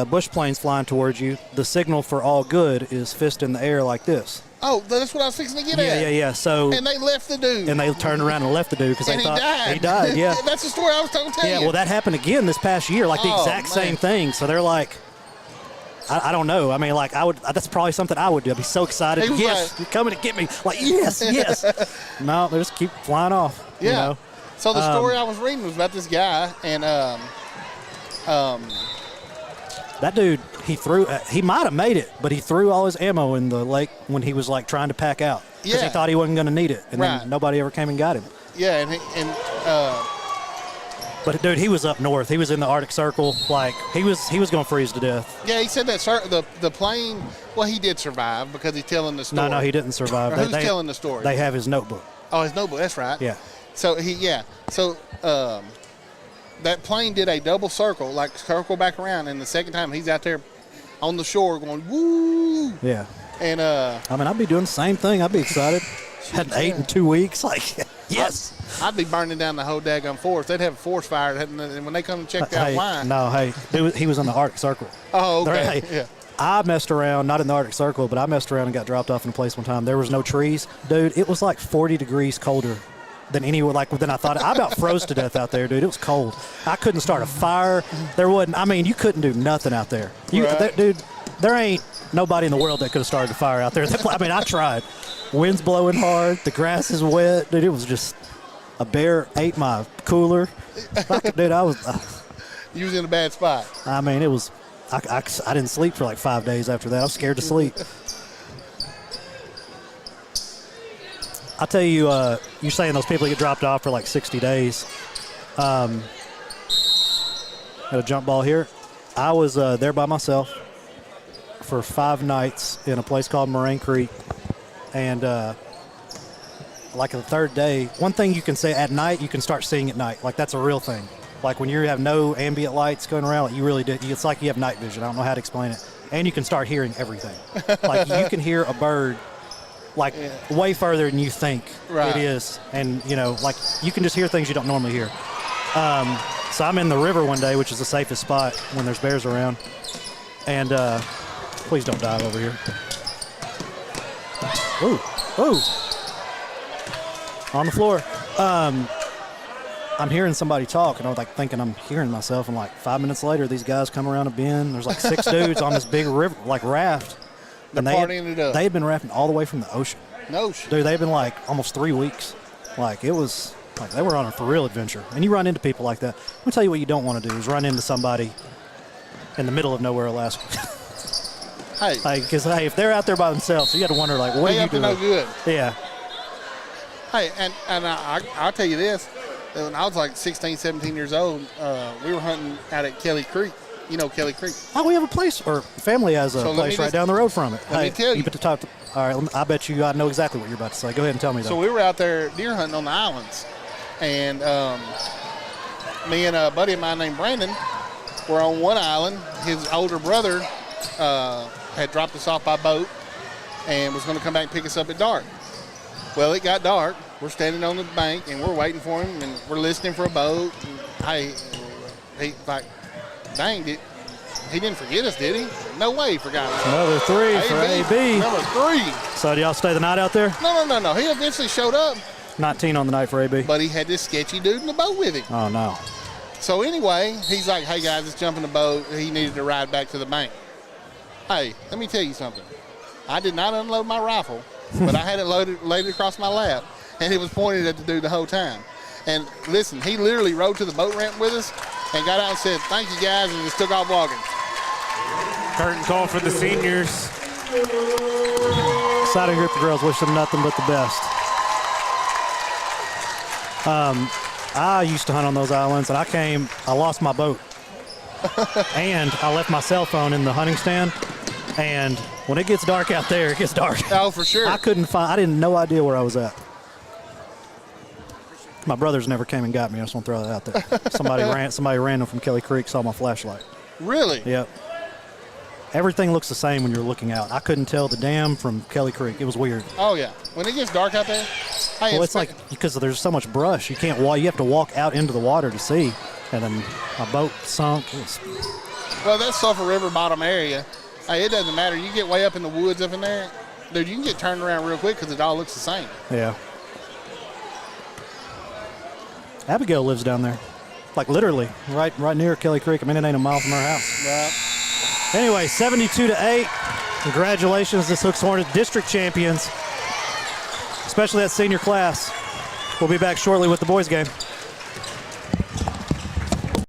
bush plane's flying towards you, the signal for all good is fist in the air like this. Oh, that's what I was fixing to get at. Yeah. So, and they left the dude. And they turned around and left the dude because they thought he died. Yeah. That's the story I was telling you. Yeah, well, that happened again this past year, the exact same thing. So they're I don't know. I mean, that's probably something I would do. I'd be so excited. Yes, you're coming to get me. Yes. No, they just keep flying off. Yeah. You know? So the story I was reading was about this guy, and that dude, he might have made it, but he threw all his ammo in the lake when he was trying to pack out because he thought he wasn't going to need it, and then nobody ever came and got him. Yeah, but dude, he was up north. He was in the Arctic Circle. He was going to freeze to death. Yeah, he said that the plane. Well, he did survive because he's telling the story. No, he didn't survive. Who's telling the story? They have his notebook. Oh, his notebook. That's right. Yeah. So that plane did a double circle, circle back around, and the second time he's out there on the shore going woo. Yeah. And I'd be doing the same thing. I'd be excited. Hadn't ate in 2 weeks. Yes. I'd be burning down the whole daggone forest. They'd have a forest fire, and when they come and check out why. No, he was in the Arctic Circle. Oh, okay. Yeah. I messed around, not in the Arctic Circle, but I messed around and got dropped off in a place one time. There was no trees. Dude, it was 40 degrees colder than anywhere, than I thought. I about froze to death out there, dude. It was cold. I couldn't start a fire. There wasn't, you couldn't do nothing out there. Dude, there ain't nobody in the world that could have started a fire out there. I tried. Wind's blowing hard. The grass is wet. Dude, it was just a bear ate my cooler. Dude, I was... You was in a bad spot. It was... I didn't sleep for 5 days after that. I was scared to sleep. I'll tell you, you're saying those people get dropped off for 60 days. Got a jump ball here. I was there by myself for 5 nights in a place called Moraine Creek. And the third day, one thing you can say at night, you can start seeing at night. That's a real thing. Like when you have no ambient lights going around, like you really did. It's like you have night vision. I don't know how to explain it. And you can start hearing everything. Like you can hear a bird like way further than you think it is. And, you know, like you can just hear things you don't normally hear. So I'm in the river one day, which is the safest spot when there's bears around. And please don't dive over here. Ooh, ooh. On the floor. I'm hearing somebody talk, and I was like thinking I'm hearing myself, and like 5 minutes later, these guys come around a bend. There's like 6 dudes on this big river, like raft. And they had been rafting all the way from the ocean. No shit. Dude, they've been like almost 3 weeks. Like it was like they were on a for real adventure. And you run into people like that. Let me tell you what you don't want to do is run into somebody in the middle of nowhere, Alaska. Hey. Because hey, if they're out there by themselves, you got to wonder like, what are you doing? No good. Yeah. Hey, and I'll tell you this. When I was like 16, 17 years old, we were hunting out at Kelly Creek. You know Kelly Creek. Oh, we have a place, or family has a place right down the road from it. Let me tell you. Bet to talk to, all right, I bet you I know exactly what you're about to say. Go ahead and tell me that. So we were out there deer hunting on the islands. And me and a buddy of mine named Brandon were on one island. His older brother had dropped us off by boat and was going to come back and pick us up at dark. Well, it got dark. We're standing on the bank, and we're waiting for him, and we're listening for a boat. And, hey, he's like, dang, he didn't forget us, did he? No way he forgot us. Another 3 for AB. Number 3. So do y'all stay the night out there? No. He eventually showed up. 19 on the night for AB. But he had this sketchy dude in the boat with him. Oh, no. So anyway, he's like, hey, guys, let's jump in the boat. He needed to ride back to the bank. Hey, let me tell you something. I did not unload my rifle, but I had it laid across my lap, and it was pointed at the dude the whole time. And listen, he literally rode to the boat ramp with us and got out and said, thank you, guys, and just took off walking. Curtain call for the seniors. Siding group of girls wish them nothing but the best. I used to hunt on those islands, and I lost my boat. And I left my cell phone in the hunting stand. And when it gets dark out there, it gets dark. Oh, for sure. I didn't no idea where I was at. My brothers never came and got me. I just want to throw that out there. Somebody random from Kelly Creek saw my flashlight. Really? Yep. Everything looks the same when you're looking out. I couldn't tell the dam from Kelly Creek. It was weird. Oh, yeah. When it gets dark out there. Hey, well, it's like because there's so much brush. You can't walk. You have to walk out into the water to see. And then my boat sunk. Well, that Sulphur River bottom area, hey, it doesn't matter. You get way up in the woods up in there, dude, you can get turned around real quick because it all looks the same. Yeah. Abigail lives down there. Like literally, right near Kelly Creek. I mean, it ain't a mile from her house. Yeah. Anyway, 72-8. Congratulations, this Hooks Hornets district champions, especially that senior class. We'll be back shortly with the boys game.